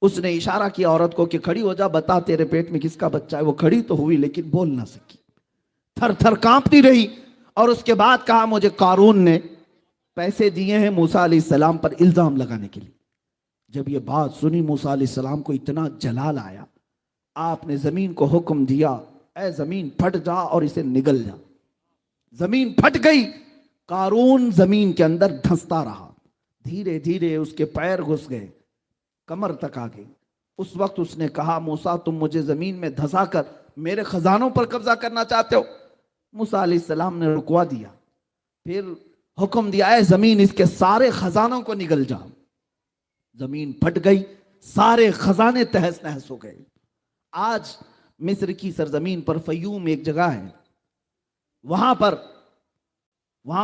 اس نے اشارہ کیا عورت کو کہ کھڑی ہو جا، بتا تیرے پیٹ میں کس کا بچہ ہے۔ وہ کھڑی تو ہوئی لیکن بول نہ سکی، تھر تھر کانپتی رہی، اور اس کے بعد کہا مجھے قارون نے پیسے دیے ہیں موسیٰ علیہ السلام پر الزام لگانے کے لیے۔ جب یہ بات سنی موسیٰ علیہ السلام کو اتنا جلال آیا، آپ نے زمین کو حکم دیا اے زمین پھٹ جا اور اسے نگل جا۔ زمین پھٹ گئی، قارون زمین کے اندر دھنستا رہا، دھیرے دھیرے اس کے پیر گھس گئے، کمر تک آ گئی۔ اس وقت اس نے کہا موسیٰ تم مجھے زمین میں دھسا کر میرے خزانوں پر قبضہ کرنا چاہتے ہو؟ موسیٰ علیہ السلام نے رکوا دیا، پھر حکم دیا اے زمین اس کے سارے خزانوں کو نگل جا۔ زمین پھٹ گئی، سارے خزانے تہس نہس ہو گئے۔ آج مصر کی سرزمین پر فیوم ایک جگہ ہے، وہاں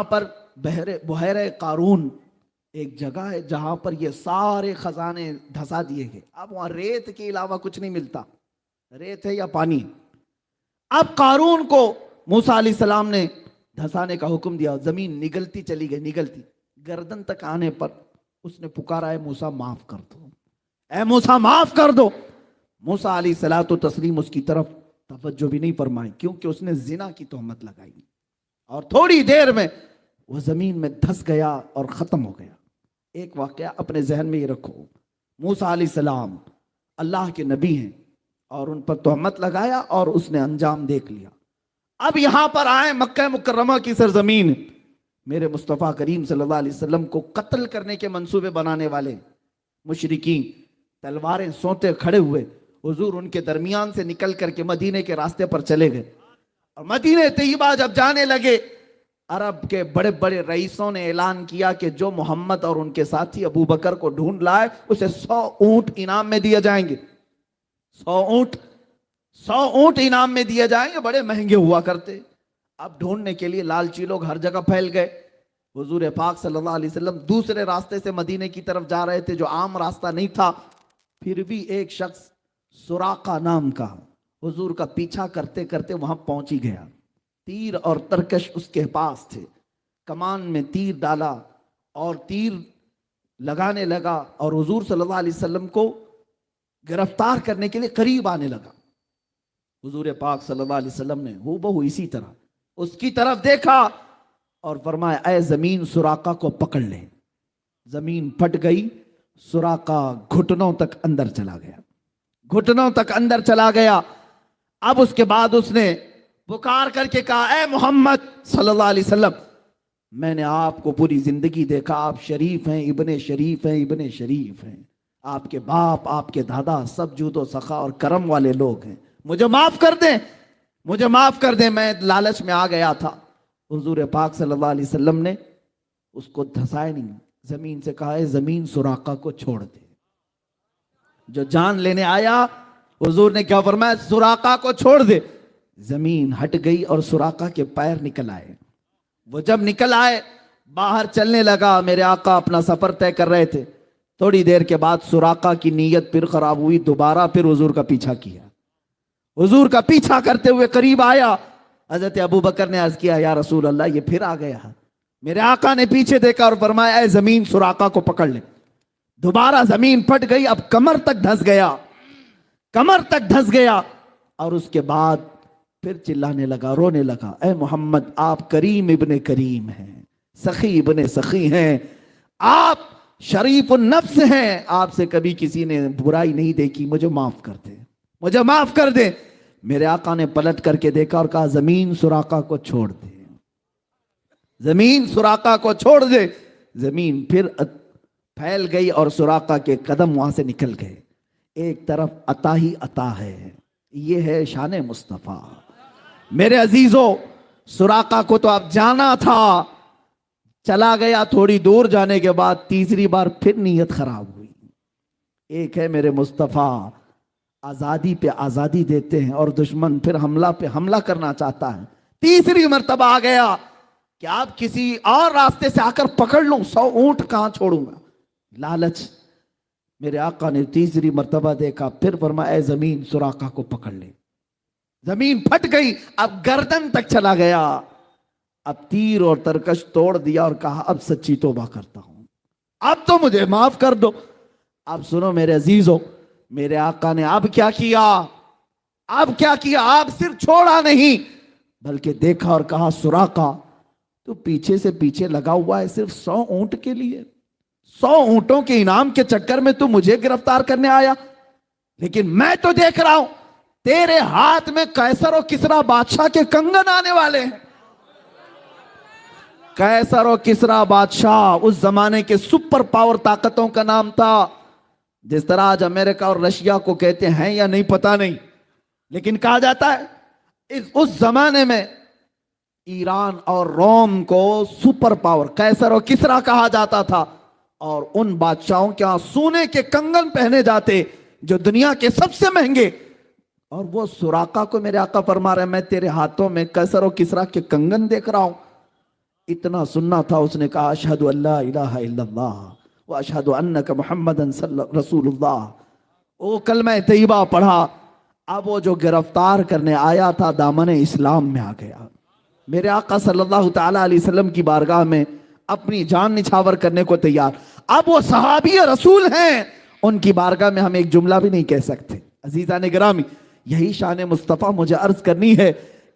پر بحیرہ قارون ایک جگہ ہے جہاں پر یہ سارے خزانے دھسا دیے گئے۔ اب وہاں ریت کے علاوہ کچھ نہیں ملتا، ریت ہے یا پانی۔ اب قارون کو موسیٰ علیہ السلام نے دھسانے کا حکم دیا، زمین نگلتی چلی گئی، نگلتی گردن تک آنے پر اس نے پکارا، اے موسیٰ معاف کر دو، اے موسیٰ معاف کر دو۔ موسیٰ علیہ الصلوۃ والتسلیم اس کی طرف توجہ بھی نہیں فرمائی، کیونکہ اس نے زنا کی تہمت لگائی، اور تھوڑی دیر میں وہ زمین میں دھس گیا اور ختم ہو گیا۔ ایک واقعہ اپنے ذہن میں یہ رکھو، موسیٰ علیہ السلام اللہ کے نبی ہیں اور ان پر تہمت لگایا اور اس نے انجام دیکھ لیا۔ اب یہاں پر آئے مکہ مکرمہ کی سرزمین، میرے مصطفیٰ کریم صلی اللہ علیہ وسلم کو قتل کرنے کے منصوبے بنانے والے مشرکین تلواریں سونتے کھڑے ہوئے، حضور ان کے درمیان سے نکل کر کے مدینے کے راستے پر چلے گئے، اور مدینہ طیبہ جب جانے لگے، عرب کے بڑے بڑے رئیسوں نے اعلان کیا کہ جو محمد اور ان کے ساتھی ابو بکر کو ڈھونڈ لائے اسے 100 اونٹ انعام میں دیے جائیں گے۔ 100 اونٹ انعام میں دیے جائیں گے، بڑے مہنگے ہوا کرتے۔ اب ڈھونڈنے کے لیے لالچی لوگ ہر جگہ پھیل گئے۔ حضور پاک صلی اللہ علیہ وسلم دوسرے راستے سے مدینے کی طرف جا رہے تھے جو عام راستہ نہیں تھا، پھر بھی ایک شخص سراقہ نام کا حضور کا پیچھا کرتے کرتے وہاں پہنچ ہی گیا۔ تیر اور ترکش اس کے پاس تھے، کمان میں تیر ڈالا اور تیر لگانے لگا، اور حضور صلی اللہ علیہ وسلم کو گرفتار کرنے کے لیے قریب آنے لگا۔ حضور پاک صلی اللہ علیہ وسلم نے ہو بہو اسی طرح اس کی طرف دیکھا اور فرمایا، اے زمین سراقہ کو پکڑ لے۔ زمین پھٹ گئی، سراقہ گھٹنوں تک اندر چلا گیا، گھٹنوں تک اندر چلا گیا۔ اب اس کے بعد اس نے پکار کر کے کہا، اے محمد صلی اللہ علیہ وسلم، میں نے آپ کو پوری زندگی دیکھا، آپ شریف ہیں، ابن شریف ہیں، ابن شریف ہیں، آپ کے باپ آپ کے دادا سب جود و سخا اور کرم والے لوگ ہیں، مجھے معاف کر دیں، مجھے معاف کر دیں، میں لالچ میں آ گیا تھا۔ حضور پاک صلی اللہ علیہ وسلم نے اس کو دھسائے نہیں، زمین سے کہا، اے زمین سراقہ کو چھوڑ دے۔ جو جان لینے آیا حضور نے کیا فرمایا، سراقہ کو چھوڑ دے۔ زمین ہٹ گئی اور سراقہ کے پیر نکل آئے۔ وہ جب نکل آئے باہر چلنے لگا، میرے آقا اپنا سفر طے کر رہے تھے۔ تھوڑی دیر کے بعد سراقہ کی نیت پھر خراب ہوئی، دوبارہ پھر حضور کا پیچھا کیا، حضور کا پیچھا کرتے ہوئے قریب آیا۔ حضرت ابو بکر نے عرض کیا، یا رسول اللہ یہ پھر آ گیا۔ میرے آقا نے پیچھے دیکھا اور فرمایا، اے زمین سراقہ کو پکڑ لے۔ دوبارہ زمین پھٹ گئی، اب کمر تک دھس گیا، کمر تک دھس گیا، اور اس کے بعد پھر چلانے لگا، رونے لگا، اے محمد آپ کریم ابن کریم ہیں، سخی ابن سخی ہیں، آپ شریف النفس ہیں، آپ سے کبھی کسی نے برائی نہیں دیکھی، مجھے معاف کر دے، مجھے معاف کر دے۔ میرے آقا نے پلٹ کر کے دیکھا اور کہا، زمین سراقہ کو چھوڑ دے، زمین سراقہ کو چھوڑ دے۔ زمین پھر پھیل گئی اور سراقہ کے قدم وہاں سے نکل گئے۔ ایک طرف عطا ہی عطا ہے، یہ ہے شان مصطفیٰ۔ میرے عزیزو، سراقہ کو تو اب جانا تھا، چلا گیا، تھوڑی دور جانے کے بعد تیسری بار پھر نیت خراب ہوئی۔ ایک ہے میرے مصطفیٰ، آزادی پہ آزادی دیتے ہیں اور دشمن پھر حملہ پہ حملہ کرنا چاہتا ہے۔ تیسری مرتبہ آ گیا کہ آپ کسی اور راستے سے آ کر پکڑ لوں، 100 اونٹ کہاں چھوڑوں گا، لالچ۔ میرے آقا نے تیسری مرتبہ دیکھا، پھر فرمایا، اے زمین سراقہ کو پکڑ لے۔ زمین پھٹ گئی، اب گردن تک چلا گیا۔ اب تیر اور ترکش توڑ دیا اور کہا، اب سچی توبہ کرتا ہوں، اب تو مجھے معاف کر دو۔ اب سنو میرے عزیزو، میرے آقا نے اب کیا کیا، اب کیا کیا، آپ صرف چھوڑا نہیں بلکہ دیکھا اور کہا، سراقہ تو پیچھے سے پیچھے لگا ہوا ہے صرف 100 اونٹ کے لیے، 100 اونٹوں کے انعام کے چکر میں تو مجھے گرفتار کرنے آیا، لیکن میں تو دیکھ رہا ہوں تیرے ہاتھ میں قیصر و کسریٰ بادشاہ کے کنگن آنے والے ہیں۔ قیصر و کسریٰ بادشاہ اس زمانے کے سپر پاور طاقتوں کا نام تھا، جس طرح آج امریکہ اور رشیا کو کہتے ہیں یا نہیں پتہ نہیں، لیکن کہا جاتا ہے اس زمانے میں ایران اور روم کو سپر پاور قیصر و کسریٰ کہا جاتا تھا، اور ان بادشاہوں کے ہاں سونے کے کنگن پہنے جاتے جو دنیا کے سب سے مہنگے، اور وہ سراقہ کو میرے آقا فرما رہے ہیں، میں تیرے ہاتھوں میں قیصر و کسریٰ کے کنگن دیکھ رہا ہوں۔ اتنا سننا تھا، اس نے کہا، اشہد ان لا الہ الا اللہ واشہد انک محمدن رسول اللہ۔ وہ کلمہ طیبہ پڑھا، اب وہ جو گرفتار کرنے آیا تھا دامن اسلام میں آ گیا. میرے آقا صلی اللہ تعالیٰ علیہ وسلم کی بارگاہ میں اپنی جان نچھاور کرنے کو تیار. اب وہ صحابی رسول ہیں, ان کی بارگاہ میں ہم ایک جملہ بھی نہیں کہہ سکتے. عزیزان گرامی, یہی شان مصطفیٰ مجھے عرض کرنی ہے.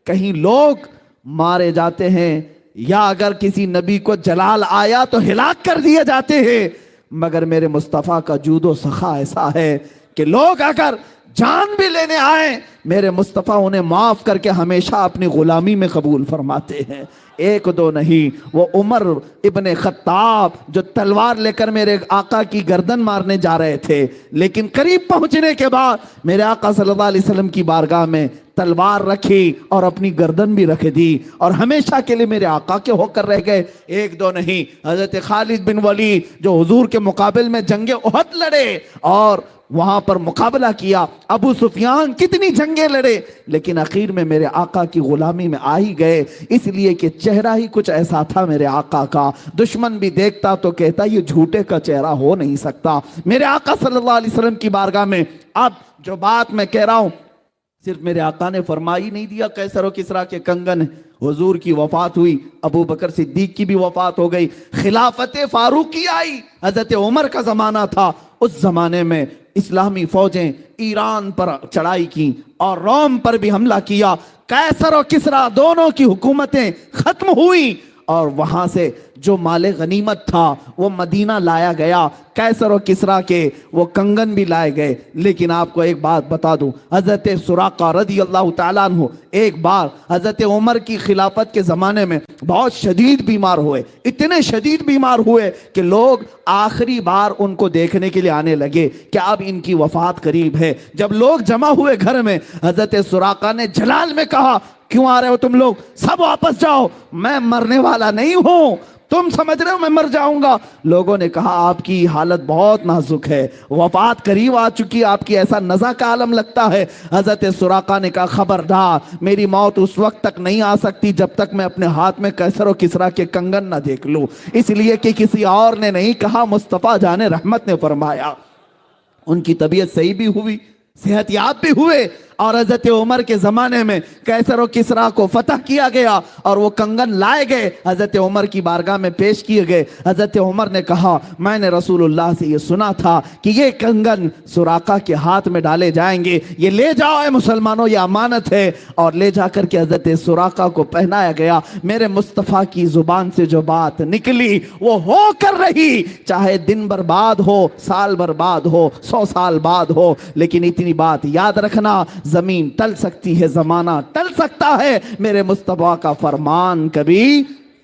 کہیں لوگ مارے جاتے ہیں یا اگر کسی نبی کو جلال آیا تو ہلاک کر دیے جاتے ہیں, مگر میرے مصطفیٰ کا جود و سخا ایسا ہے کہ لوگ اگر جان بھی لینے آئیں میرے مصطفیٰ انہیں معاف کر کے ہمیشہ اپنی غلامی میں قبول فرماتے ہیں. ایک دو نہیں, وہ عمر ابن خطاب جو تلوار لے کر میرے آقا کی گردن مارنے جا رہے تھے, لیکن قریب پہنچنے کے بعد میرے آقا صلی اللہ علیہ وسلم کی بارگاہ میں تلوار رکھی اور اپنی گردن بھی رکھ دی اور ہمیشہ کے لیے میرے آقا کے ہو کر رہ گئے. ایک دو نہیں, حضرت خالد بن ولید جو حضور کے مقابل میں جنگ احد لڑے اور وہاں پر مقابلہ کیا, ابو سفیان کتنی جنگیں لڑے, لیکن اخیر میں میرے آقا کی غلامی میں آ ہی گئے, اس لیے کہ چہرہ ہی کچھ ایسا تھا میرے آقا کا, دشمن بھی دیکھتا تو کہتا یہ جھوٹے کا چہرہ ہو نہیں سکتا. میرے آقا صلی اللہ علیہ وسلم کی بارگاہ میں اب جو بات میں کہہ رہا ہوں صرف میرے آقا نے فرمائی نہیں دیا قیصر و کسریٰ کے کنگن. حضور کی وفات ہوئی, ابو بکر صدیق کی بھی وفات ہو گئی, خلافت فاروقی آئی, حضرت عمر کا زمانہ تھا. اس زمانے میں اسلامی فوجیں ایران پر چڑھائی کی اور روم پر بھی حملہ کیا. قیصر و کسریٰ دونوں کی حکومتیں ختم ہوئی اور وہاں سے جو مال غنیمت تھا وہ مدینہ لایا گیا. قیصر و کسریٰ کے وہ کنگن بھی لائے گئے. لیکن آپ کو ایک بات بتا دوں, حضرت سراقہ رضی اللہ تعالیٰ عنہ ایک بار حضرت عمر کی خلافت کے زمانے میں بہت شدید بیمار ہوئے, اتنے شدید بیمار ہوئے کہ لوگ آخری بار ان کو دیکھنے کے لیے آنے لگے کہ اب ان کی وفات قریب ہے. جب لوگ جمع ہوئے گھر میں, حضرت سراقہ نے جلال میں کہا کیوں آ رہے ہو تم لوگ, سب واپس جاؤ, میں مرنے والا نہیں ہوں, تم سمجھ رہے ہو میں مر جاؤں گا. لوگوں نے کہا آپ کی حالت بہت نازک ہے, وفات قریب آ چکی, آپ کی ایسا نزع کا عالم لگتا ہے. حضرت سراقہ نے کہا خبردار, میری موت اس وقت تک نہیں آ سکتی جب تک میں اپنے ہاتھ میں قیصر و کسریٰ کے کنگن نہ دیکھ لوں. اس لیے کہ کسی اور نے نہیں کہا, مصطفیٰ جان رحمت نے فرمایا. ان کی طبیعت صحیح بھی ہوئی, صحت یاب بھی ہوئے اور حضرت عمر کے زمانے میں قیصر و کسریٰ کو فتح کیا گیا اور وہ کنگن لائے گئے, حضرت عمر کی بارگاہ میں پیش کیے گئے. حضرت عمر نے کہا میں نے رسول اللہ سے یہ سنا تھا کہ یہ کنگن سراقہ کے ہاتھ میں ڈالے جائیں گے, یہ لے جاؤ اے مسلمانوں, یہ امانت ہے. اور لے جا کر کے حضرت سراقہ کو پہنایا گیا. میرے مصطفیٰ کی زبان سے جو بات نکلی وہ ہو کر رہی, چاہے دن برباد ہو, سال برباد ہو, 100 سال بعد ہو, لیکن اتنی بات یاد رکھنا, زمین ٹل سکتی ہے, زمانہ ٹل سکتا ہے, میرے مصطفیٰ کا فرمان کبھی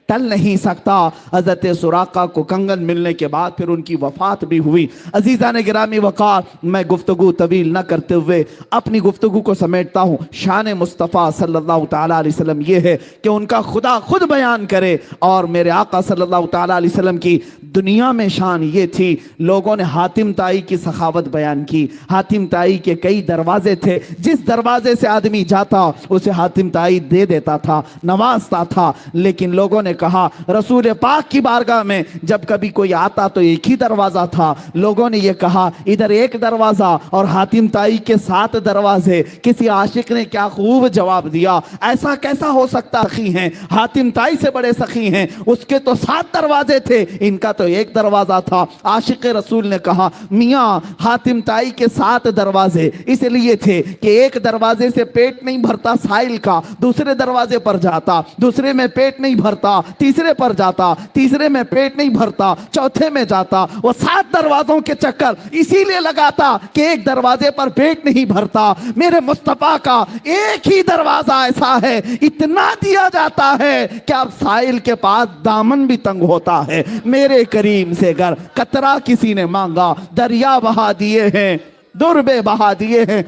ٹل نہیں سکتا. حضرت سراقہ کو کنگن ملنے کے بعد پھر ان کی وفات بھی ہوئی. عزیزان گرامی وقار, میں گفتگو طویل نہ کرتے ہوئے اپنی گفتگو کو سمیٹتا ہوں. شان مصطفیٰ صلی اللہ تعالیٰ علیہ وسلم یہ ہے کہ ان کا خدا خود بیان کرے, اور میرے آقا صلی اللہ تعالیٰ علیہ وسلم کی دنیا میں شان یہ تھی. لوگوں نے حاتم طائی کی سخاوت بیان کی. حاتم طائی کے کئی دروازے تھے, جس دروازے سے آدمی جاتا اسے حاتم طائی دے دیتا تھا, نوازتا تھا. لیکن لوگوں نے کہا رسول پاک کی بارگاہ میں جب کبھی کوئی آتا تو ایک ہی دروازہ تھا. لوگوں نے یہ کہا ادھر ایک دروازہ اور حاتم طائی کے 7 دروازے. کسی عاشق نے کیا خوب جواب دیا, ایسا کیسا ہو سکتا, سخی ہیں, حاتم طائی سے بڑے سخی ہیں, اس کے تو 7 دروازے تھے, ان کا تو ایک دروازہ تھا. عاشق رسول نے کہا میاں حاتم طائی کے 7 دروازے اس لیے تھے کہ ایک دروازے سے پیٹ نہیں بھرتا سائل کا, دوسرے دروازے پر جاتا, دوسرے میں پیٹ نہیں بھرتا, تیسرے پر جاتا, تیسرے میں پیٹ نہیں بھرتا, چوتھے میں جاتا. وہ 7 دروازوں کے چکر اسی لیے لگاتا کہ ایک دروازے پر پیٹ نہیں بھرتا. میرے مصطفیٰ کا ایک ہی دروازہ ایسا ہے, اتنا دیا جاتا ہے کہ اب سائل کے پاس دامن بھی تنگ ہوتا ہے. میرے کریم سے گر قطرہ کسی نے مانگا, دریا بہا دیے ہیں, دربے بہا دیے ہیں.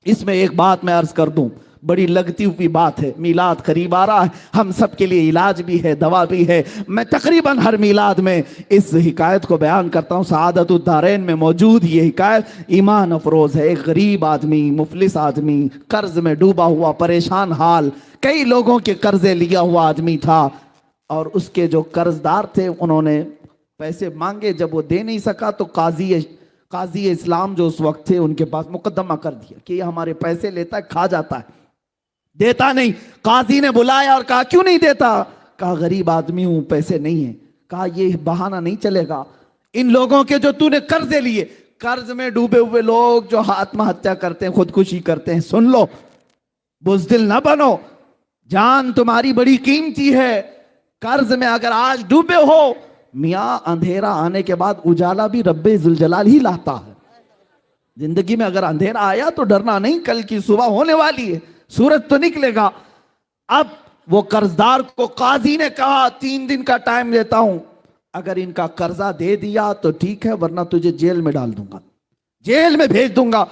اس میں ایک بات میں عرض کر دوں, بڑی لگتی ہوئی بات ہے. میلاد قریب آ رہا ہے, ہم سب کے لیے علاج بھی ہے, دوا بھی ہے. میں تقریباً ہر میلاد میں اس حکایت کو بیان کرتا ہوں. سعادت الدارین میں موجود یہ حکایت ایمان افروز ہے. ایک غریب آدمی, مفلس آدمی, قرض میں ڈوبا ہوا, پریشان حال, کئی لوگوں کے قرضے لیا ہوا آدمی تھا, اور اس کے جو قرض دار تھے انہوں نے پیسے مانگے. جب وہ دے نہیں سکا تو قاضی اسلام جو اس وقت تھے ان کے پاس مقدمہ کر دیا کہ یہ ہمارے پیسے لیتا ہے، کھا جاتا ہے، دیتا نہیں۔ قاضی نے بلایا اور کہا کیوں نہیں دیتا؟ کہا غریب آدمی ہوں، پیسے نہیں ہیں۔ کہا یہ بہانہ نہیں چلے گا، ان لوگوں کے جو تو نے قرضے لیے، قرض میں ڈوبے ہوئے لوگ جو آتم ہتیا کرتے ہیں، خودکشی کرتے ہیں، سن لو، بزدل نہ بنو، جان تمہاری بڑی قیمتی ہے، قرض میں اگر آج ڈوبے ہو، میاں اندھیرا آنے کے بعد اجالا بھی رب ذوالجلال ہی لاتا ہے۔ زندگی میں اگر اندھیرا آیا تو ڈرنا نہیں، کل کی صبح ہونے والی ہے، سورج تو نکلے گا۔ اب وہ قرضدار کو قاضی نے کہا 3 دن کا ٹائم دیتا ہوں، اگر ان کا قرضہ دے دیا تو ٹھیک ہے، ورنہ تجھے جیل میں ڈال دوں گا، جیل میں بھیج دوں گا۔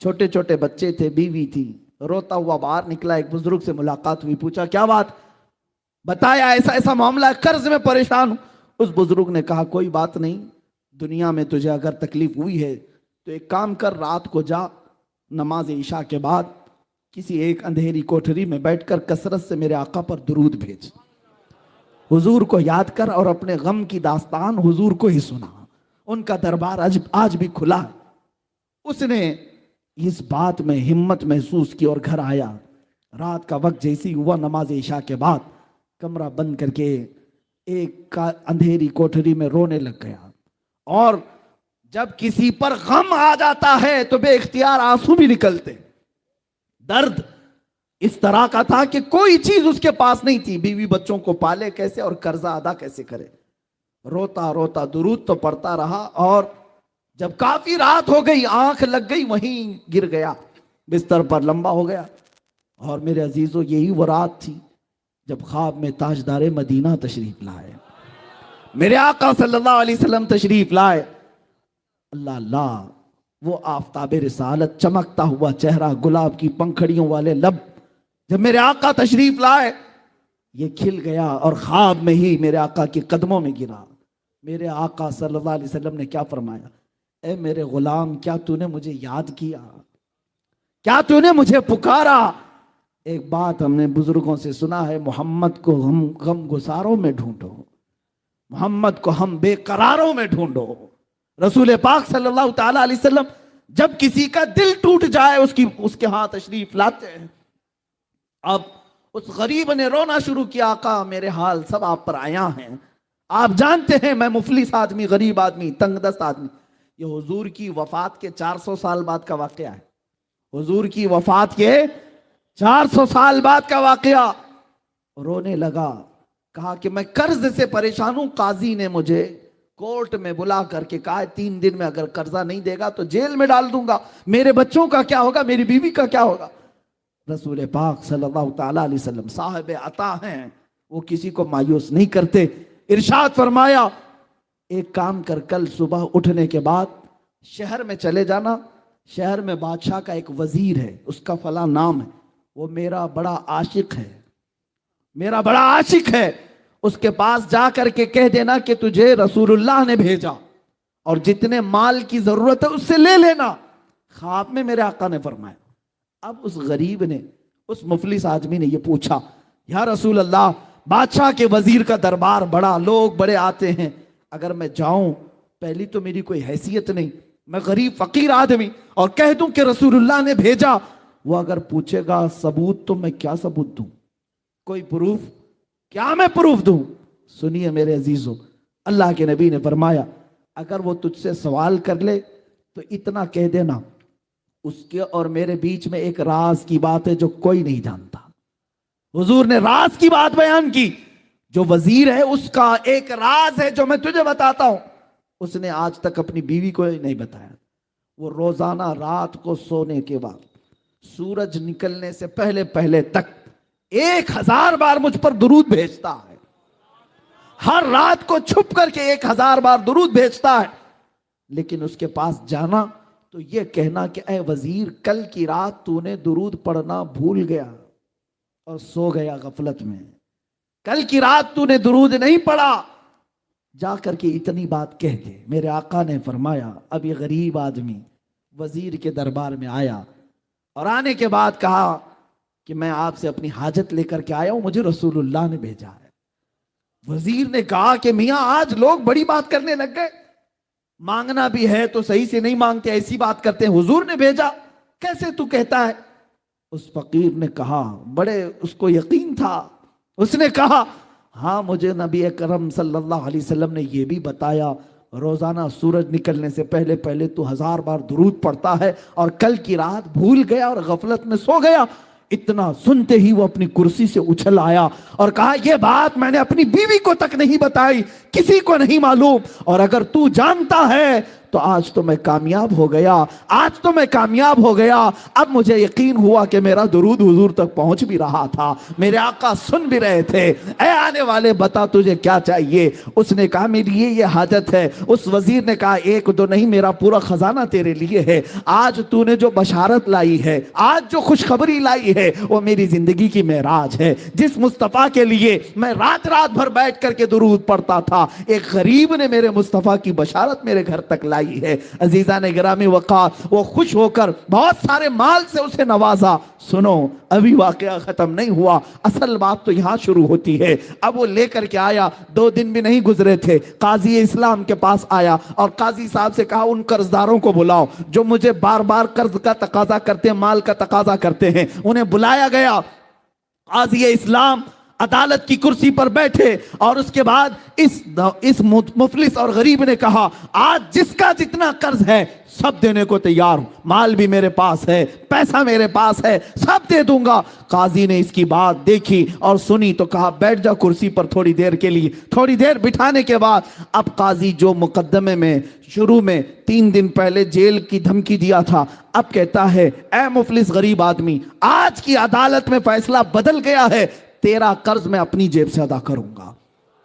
چھوٹے چھوٹے بچے تھے، بیوی تھی، روتا ہوا باہر نکلا، ایک بزرگ سے ملاقات ہوئی، پوچھا کیا بات؟ بتایا ایسا ایسا معاملہ ہے، قرض میں پریشان ہوں۔ اس بزرگ نے کہا کوئی بات نہیں، دنیا میں تجھے اگر تکلیف ہوئی ہے تو ایک کام کر، رات کو جا، نماز عشاء کے بعد کسی ایک اندھیری کوٹھری میں بیٹھ کر کثرت سے میرے آقا پر درود بھیج، حضور کو یاد کر اور اپنے غم کی داستان حضور کو ہی سنا۔ ان کا دربار آج بھی کھلا ہے۔ اس نے اس بات میں ہمت محسوس کی اور گھر آیا، رات کا وقت جیسی ہوا، نماز عشاء کے بعد کمرہ بند کر کے ایک اندھیری کوٹھری میں رونے لگ گیا۔ اور جب کسی پر غم آ جاتا ہے تو بے اختیار آنسو بھی نکلتے۔ درد اس طرح کا تھا کہ کوئی چیز اس کے پاس نہیں تھی، بیوی بچوں کو پالے کیسے اور قرضہ ادا کیسے کرے۔ روتا روتا درود تو پڑتا رہا، اور جب کافی رات ہو گئی، آنکھ لگ گئی، وہیں گر گیا، بستر پر لمبا ہو گیا۔ اور میرے عزیزو، یہی وہ رات تھی جب خواب میں تاجدار مدینہ تشریف لائے، میرے آقا صلی اللہ علیہ وسلم تشریف لائے۔ اللہ اللہ، وہ آفتاب رسالت، چمکتا ہوا چہرہ، گلاب کی پنکھڑیوں والے لب، جب میرے آقا تشریف لائے یہ کھل گیا، اور خواب میں ہی میرے آقا کے قدموں میں گرا۔ میرے آقا صلی اللہ علیہ وسلم نے کیا فرمایا؟ اے میرے غلام، کیا تو نے مجھے یاد کیا؟ کیا تو نے مجھے پکارا؟ ایک بات ہم نے بزرگوں سے سنا ہے، محمد کو ہم غم گساروں میں ڈھونڈو، محمد کو ہم بے قراروں میں ڈھونڈو۔ رسول پاک صلی اللہ تعالی علیہ وسلم جب کسی کا دل ٹوٹ جائے اس کے ہاں تشریف لاتے ہیں۔ اب اس غریب نے رونا شروع کیا، آقا میرے حال سب آپ پر آیا ہیں، آپ جانتے ہیں میں مفلس آدمی، غریب آدمی، تنگ دست آدمی۔ یہ حضور کی وفات کے 400 سال بعد کا واقعہ ہے، حضور کی وفات کے 400 سال بعد کا واقعہ۔ رونے لگا، کہا کہ میں قرض سے پریشان ہوں، قاضی نے مجھے کورٹ میں بلا کر کے کہا 3 دن میں اگر قرضہ نہیں دے گا تو جیل میں ڈال دوں گا، میرے بچوں کا کیا ہوگا، میری بیوی کا کیا ہوگا۔ رسول پاک صلی اللہ تعالی علیہ وسلم صاحب عطا ہیں، وہ کسی کو مایوس نہیں کرتے۔ ارشاد فرمایا ایک کام کر، کل صبح اٹھنے کے بعد شہر میں چلے جانا، شہر میں بادشاہ کا ایک وزیر ہے، اس کا فلاں نام ہے، وہ میرا بڑا عاشق ہے، میرا بڑا عاشق ہے، اس کے پاس جا کر کے کہہ دینا کہ تجھے رسول اللہ نے بھیجا، اور جتنے مال کی ضرورت ہے اس سے لے لینا۔ خواب میں میرے آقا نے فرمایا۔ اب اس غریب نے، اس مفلس آدمی نے یہ پوچھا، یا رسول اللہ، بادشاہ کے وزیر کا دربار بڑا، لوگ بڑے آتے ہیں، اگر میں جاؤں، پہلی تو میری کوئی حیثیت نہیں، میں غریب فقیر آدمی، اور کہہ دوں کہ رسول اللہ نے بھیجا، وہ اگر پوچھے گا ثبوت تو میں کیا ثبوت دوں، کوئی پروف، کیا میں پروف دوں؟ سنیے میرے عزیزو، اللہ کے نبی نے فرمایا اگر وہ تجھ سے سوال کر لے تو اتنا کہہ دینا، اس کے اور میرے بیچ میں ایک راز کی بات ہے جو کوئی نہیں جانتا۔ حضور نے راز کی بات بیان کی، جو وزیر ہے اس کا ایک راز ہے جو میں تجھے بتاتا ہوں، اس نے آج تک اپنی بیوی کو نہیں بتایا۔ وہ روزانہ رات کو سونے کے بعد سورج نکلنے سے پہلے پہلے تک 1000 بار مجھ پر درود بھیجتا ہے، ہر رات کو چھپ کر کے 1000 بار درود بھیجتا ہے۔ لیکن اس کے پاس جانا تو یہ کہنا کہ اے وزیر، کل کی رات تو نے درود پڑھنا بھول گیا اور سو گیا غفلت میں، کل کی رات تو نے درود نہیں پڑھا، جا کر کے اتنی بات کہہ دے۔ میرے آقا نے فرمایا اب یہ غریب آدمی وزیر کے دربار میں آیا، اور آنے کے بعد کہا کہ میں آپ سے اپنی حاجت لے کر کے آیا ہوں، مجھے رسول اللہ نے بھیجا ہے۔ وزیر نے کہا کہ میاں آج لوگ بڑی بات کرنے لگ گئے، مانگنا بھی ہے تو صحیح سے نہیں مانگتے, ایسی بات کرتے ہیں, حضور نے بھیجا, کیسے تو کہتا ہے؟ اس فقیر نے کہا, بڑے اس کو یقین تھا, اس نے کہا ہاں مجھے نبی اکرم صلی اللہ علیہ وسلم نے یہ بھی بتایا, روزانہ سورج نکلنے سے پہلے پہلے تو 1000 بار درود پڑھتا ہے, اور کل کی رات بھول گیا اور غفلت میں سو گیا. اتنا سنتے ہی وہ اپنی کرسی سے اچھل آیا اور کہا یہ بات میں نے اپنی بیوی کو تک نہیں بتائی, کسی کو نہیں معلوم, اور اگر تو جانتا ہے تو آج تو میں کامیاب ہو گیا, آج تو میں کامیاب ہو گیا. اب مجھے یقین ہوا کہ میرا درود حضور تک پہنچ بھی رہا تھا, میرے آقا سن بھی رہے تھے. اے آنے والے بتا تجھے کیا چاہیے؟ اس نے کہا میرے لیے یہ حاجت ہے. اس وزیر نے کہا ایک دو نہیں, میرا پورا خزانہ تیرے لیے ہے. آج تو نے جو بشارت لائی ہے, آج جو خوشخبری لائی ہے, وہ میری زندگی کی معراج ہے. جس مصطفیٰ کے لیے میں رات رات بھر بیٹھ کر کے درود پڑھتا تھا, ایک غریب نے میرے مصطفیٰ کی بشارت میرے گھر تک لائی ہے. عزیزان گرامی وقار, وہ خوش ہو کر بہت سارے مال سے اسے نوازا. سنو, ابھی واقعہ ختم نہیں ہوا, اصل بات تو یہاں شروع ہوتی ہے. اب وہ لے کر کے آیا, 2 دن بھی نہیں گزرے تھے, قاضی اسلام کے پاس آیا اور قاضی صاحب سے کہا ان قرضداروں کو بلاؤ جو مجھے بار بار قرض کا تقاضا کرتے ہیں, مال کا تقاضا کرتے ہیں. انہیں بلایا گیا. قاضی اسلام عدالت کی کرسی پر بیٹھے اور اس کے بعد اس مفلس اور غریب نے کہا آج جس کا جتنا قرض ہے سب دینے کو تیار ہوں, مال بھی میرے پاس ہے, پیسہ میرے پاس ہے, سب دے دوں گا. قاضی نے اس کی بات دیکھی اور سنی تو کہا بیٹھ جا کرسی پر تھوڑی دیر کے لیے. تھوڑی دیر بٹھانے کے بعد اب قاضی جو مقدمے میں شروع میں 3 دن پہلے جیل کی دھمکی دیا تھا, اب کہتا ہے اے مفلس غریب آدمی, آج کی عدالت میں فیصلہ بدل گیا ہے, تیرا قرض میں اپنی جیب سے ادا کروں گا,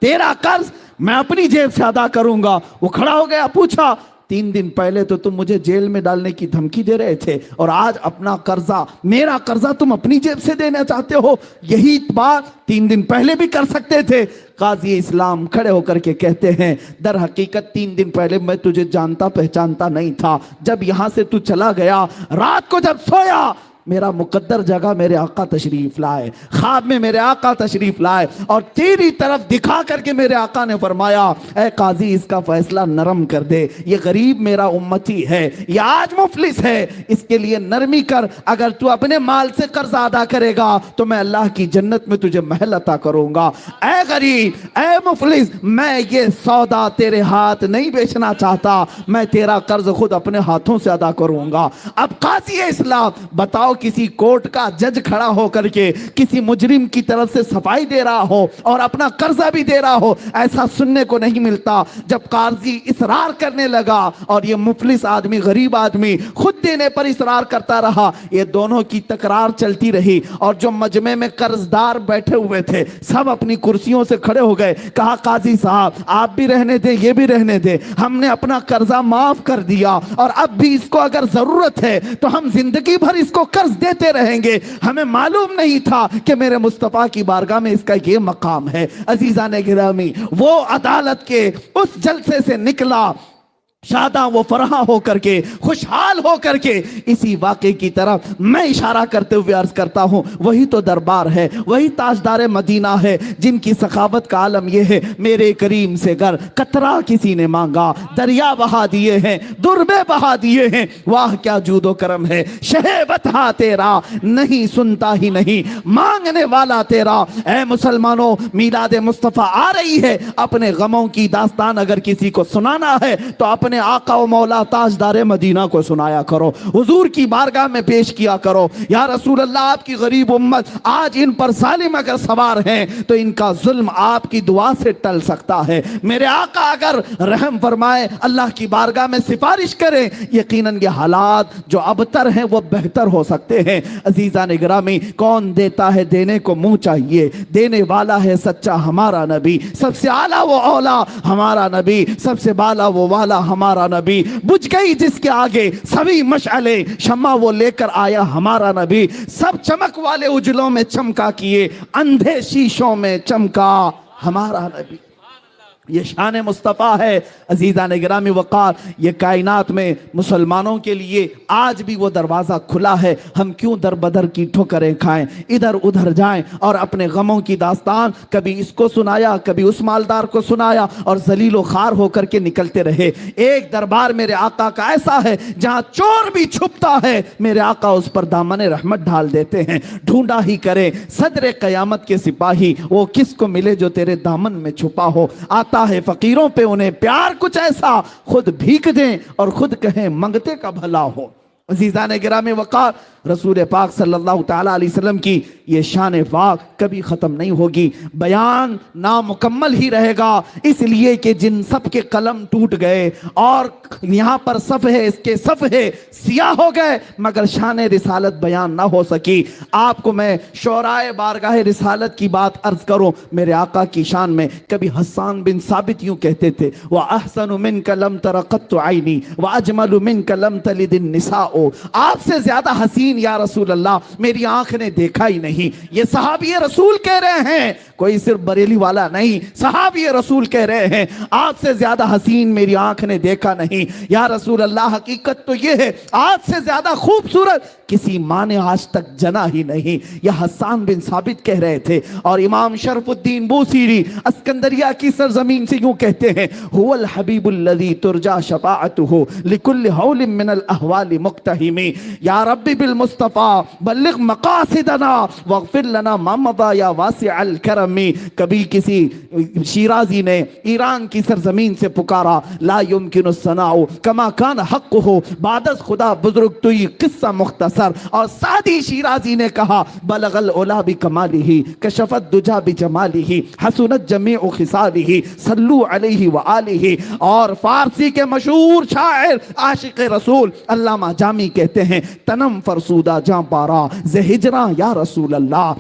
تیرا قرض میں اپنی جیب سے ادا کروں گا. وہ کھڑا ہو گیا, پوچھا 3 دن پہلے تو تم مجھے جیل میں ڈالنے کی دھمکی دے رہے تھے, اور آج اپنا قرضہ, میرا قرضہ تم اپنی جیب سے دینا چاہتے ہو؟ یہی بات 3 دن پہلے بھی کر سکتے تھے. قاضی اسلام کھڑے ہو کر کے کہتے ہیں در حقیقت 3 دن پہلے میں تجھے جانتا پہچانتا نہیں تھا. جب یہاں سے تو چلا گیا, رات کو جب سویا, میرا مقدر جگہ میرے آقا تشریف لائے, خواب میں میرے آقا تشریف لائے اور تیری طرف دکھا کر کے میرے آقا نے فرمایا اے قاضی اس کا فیصلہ نرم کر دے, یہ غریب میرا امتی ہے, یہ آج مفلس ہے, اس کے لیے نرمی کر. اگر تو اپنے مال سے قرض ادا کرے گا تو میں اللہ کی جنت میں تجھے محل عطا کروں گا. اے غریب, اے مفلس, میں یہ سودا تیرے ہاتھ نہیں بیچنا چاہتا, میں تیرا قرض خود اپنے ہاتھوں سے ادا کروں گا. اب قاضی اسلام بتاؤ کسی کورٹ کا جج کھڑا ہو کر کے کسی مجرم کی طرف سے صفائی دے رہا ہو اور اپنا قرضہ بھی دے رہا ہو, ایسا سننے کو نہیں ملتا. جب قاضی اصرار کرنے لگا اور یہ مفلس آدمی, غریب آدمی خود دینے پر اصرار کرتا رہا, یہ دونوں کی تکرار چلتی رہی, اور جو مجمع میں قرضدار بیٹھے ہوئے تھے سب اپنی کرسیوں سے کھڑے ہو گئے. کہا قاضی صاحب آپ بھی رہنے دیں, یہ بھی رہنے دیں, ہم نے اپنا قرضہ معاف کر دیا اور اب بھی اس کو اگر ضرورت ہے تو ہم زندگی بھر اس کو قرض دیتے رہیں گے. ہمیں معلوم نہیں تھا کہ میرے مصطفیٰ کی بارگاہ میں اس کا یہ مقام ہے. عزیزان گرامی, وہ عدالت کے اس جلسے سے نکلا شاداں و فرحاں ہو کر کے, خوشحال ہو کر کے. اسی واقعے کی طرف میں اشارہ کرتے ہوئے عرض کرتا ہوں, وہی تو دربار ہے, وہی تاجدار مدینہ ہے جن کی سخاوت کا عالم یہ ہے میرے کریم سے گر قطرہ کسی نے مانگا, دریا بہا دیے ہیں, دربے بہا دیے ہیں, واہ کیا جود و کرم ہے, شہ بتا تیرا نہیں سنتا ہی نہیں, مانگنے والا تیرا. اے مسلمانوں, میلاد مصطفیٰ آ رہی ہے, اپنے غموں کی داستان اگر کسی کو سنانا ہے تو اپنے آقا و مولا تاجدار مدینہ کو سنایا کرو, حضور کی بارگاہ میں پیش کیا کرو. یا رسول اللہ, آپ کی غریب امت آج ان پر ظالم اگر سوار ہیں تو ان کا ظلم آپ کی دعا سے ٹل سکتا ہے. میرے آقا اگر رحم فرمائے, اللہ کی بارگاہ میں سفارش کریں, یقیناً یہ حالات جو ابتر ہیں وہ بہتر ہو سکتے ہیں. عزیزان گرامی, کون دیتا ہے دینے کو منہ چاہیے, دینے والا ہے سچا ہمارا نبی, سب سے اعلیٰ وہ اولا ہمارا نبی, سب سے بالا وہ والا ہمارا نبی. بجھ گئی جس کے آگے سبھی مشعلیں, شمع وہ لے کر آیا ہمارا نبی. سب چمک والے اجلوں میں چمکا کیے, اندھے شیشوں میں چمکا ہمارا نبی. یہ شان مصطفیٰ ہے عزیزان گرامی وقار. یہ کائنات میں مسلمانوں کے لیے آج بھی وہ دروازہ کھلا ہے. ہم کیوں در بدر کی ٹھوکریں کھائیں, ادھر ادھر جائیں اور اپنے غموں کی داستان کبھی اس کو سنایا کبھی اس مالدار کو سنایا اور ذلیل و خوار ہو کر کے نکلتے رہے. ایک دربار میرے آقا کا ایسا ہے جہاں چور بھی چھپتا ہے, میرے آقا اس پر دامن رحمت ڈھال دیتے ہیں. ڈھونڈا ہی کرے صدر قیامت کے سپاہی, وہ کس کو ملے جو تیرے دامن میں چھپا ہو. آتا ہے فقیروں پہ انہیں پیار کچھ ایسا, خود بھیک دیں اور خود کہیں منگتے کا بھلا ہو. عزیزان گرامی وقار, رسول پاک صلی اللہ تعالیٰ علیہ وسلم کی یہ شان پاک کبھی ختم نہیں ہوگی. بیان نامکمل ہی رہے گا, اس لیے کہ جن سب کے قلم ٹوٹ گئے اور یہاں پر صفحے اس کے صفحے سیاہ ہو گئے مگر شان رسالت بیان نہ ہو سکی. آپ کو میں شعرائے بارگاہ رسالت کی بات عرض کروں. میرے آقا کی شان میں کبھی حسان بن ثابت یوں کہتے تھے, وَأَحْسَنُ مِنْكَ لَمْ تَرَ قَطُّ عَيْنِي وَأَجْمَلُ مِنْكَ لَمْ تَلِدِ النِّسَاءُ. آپ سے زیادہ حسین یا رسول اللہ میری آنکھ نے دیکھا ہی نہیں. یہ صحابی رسول کہہ رہے ہیں, کوئی صرف بریلی والا نہیں, صحابی رسول کہہ رہے ہیں آپ سے زیادہ حسین میری آنکھ نے دیکھا نہیں. یا رسول اللہ حقیقت تو یہ ہے آپ سے زیادہ خوبصورت کسی ماں نے آج تک جنا ہی نہیں. یہ حسان بن ثابت کہہ رہے تھے. اور امام شرف الدین بوسیری اسکندریہ کی سرزمین سے یوں کہتے ہیں, هو الحبیب الذی ترجا شفاعته لکل حول من الاحوال مقتحم. یا ربی بالمصطفیٰ بلغ مقاصدنا واغفر لنا ما مضى یا واسع الکرم. کبھی کسی شیرازی نے ایران کی سرزمین سے پکارا, لا يمکن الثناء کما کان حقه بعد از خدا بزرگ توئی قصہ مختصر. اور سعدی شیرازی نے کہا, بلغ العلا بکمالہ کشف الدجا بجمالہ حسنت جمیع خصالہ صلو علیہ وآلہ. اور فارسی کے مشہور شاعر عاشق رسول علامہ جامی کہتے ہیں, تنم فرسودہ جاں پارا ز ہجراں یا رسول اللہ,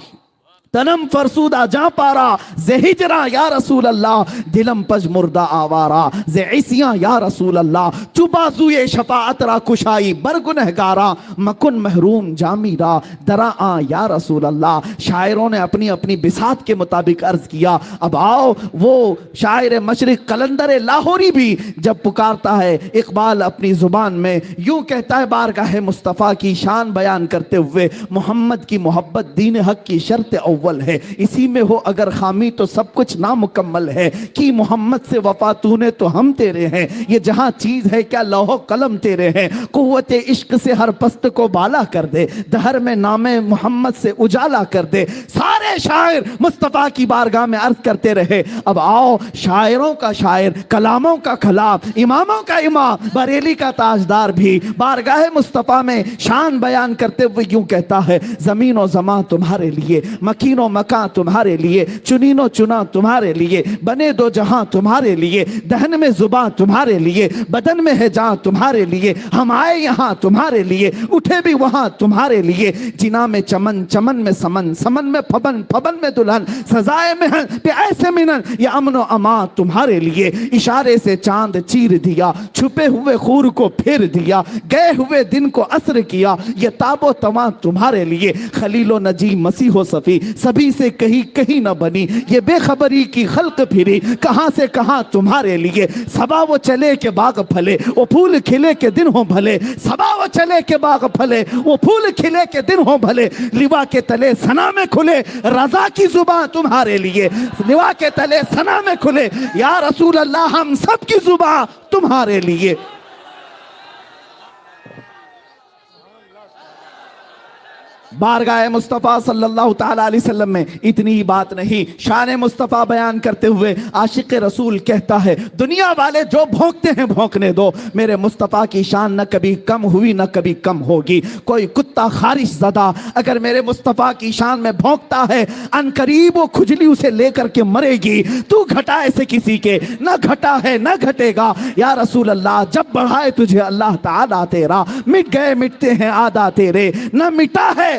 تنم فرسودہ جاں پارا ز ہجراں یا رسول اللہ, دلم پج مردہ آوارا ز عیسیاں یا رسول اللہ. چوبازوئے شفاعت را کشائی برگنہگارا مکن محروم جامی را درا آ یا رسول اللہ. شاعروں نے اپنی اپنی بساط کے مطابق عرض کیا. اب آؤ وہ شاعر مشرق قلندر لاہوری بھی جب پکارتا ہے, اقبال اپنی زبان میں یوں کہتا ہے بارگاہ مصطفیٰ کی شان بیان کرتے ہوئے, محمد کی محبت دین حق کی شرط اول ہے, اسی میں ہو اگر خامی تو سب کچھ نامکمل ہے. کی محمد سے وفا تو نے تو ہم تیرے ہیں, یہ جہاں چیز ہے کیا لوح قلم تیرے ہیں. قوت عشق سے ہر پست کو بالا کر دے, دہر میں نام محمد سے اجالا کر دے. سارے شاعر مصطفیٰ کی بارگاہ میں عرض کرتے رہے. اب آؤ شاعروں کا شاعر, کلاموں کا کلام, اماموں کا امام, بریلی کا تاجدار بھی بارگاہ مصطفیٰ میں شان بیان کرتے ہوئے یوں کہتا ہے, زمین و زمان تمہارے لیے, مکین و مکان تمہارے لیے, چنین و چنا تمہارے لیے, بنے دو جہاں تمہارے لیے, دہن میں زباں تمہارے لیے, بدن میں ہے جان تمہارے لیے, ہم آئے یہاں تمہارے لیے, اٹھے بھی وہاں تمہارے لیے. جنا میں چمن, چمن میں سمن, سمن میں پھبن, پھبن میں دلہن, سزائے مہن پہ ایسے منن, یہ امن و امان تمہارے لیے. اشارے سے چاند چیر دیا, چھپے ہوئے خور کو پھیر دیا, گئے ہوئے دن کو عصر کیا, یہ تاب و تمام تمہارے لیے. خلیل و نجی مسیح و صفی سبھی سے کہیں نہ بنی, یہ بے خبری کی خلق پھری, کہاں سے کہاں تمہارے لیے. صبا وہ چلے کے باغ پھلے, وہ پھول کھلے کے دن ہوں بھلے, صبا وہ چلے کے باغ پھلے, وہ پھول کھلے کے دن ہوں بھلے. لوا کے تلے ثنا میں کھلے, رضا کی زبان تمہارے لیے. لوا کے تلے ثنا میں کھلے, یا رسول اللہ ہم سب کی زبان تمہارے لیے. بارگاہ مصطفیٰ صلی اللہ تعالیٰ علیہ وسلم میں اتنی ہی بات نہیں, شان مصطفیٰ بیان کرتے ہوئے عاشق رسول کہتا ہے, دنیا والے جو بھونکتے ہیں بھونکنے دو, میرے مصطفیٰ کی شان نہ کبھی کم ہوئی نہ کبھی کم ہوگی. کوئی کتا خارش زدہ اگر میرے مصطفیٰ کی شان میں بھونکتا ہے, ان قریب وہ کھجلی اسے لے کر کے مرے گی. تو گھٹائے سے کسی کے نہ گھٹا ہے نہ گھٹے گا. یا رسول اللہ جب بڑھائے تجھے اللہ تعالیٰ تیرا, مٹ گئے مٹتے ہیں آدھا تیرے, نہ مٹا ہے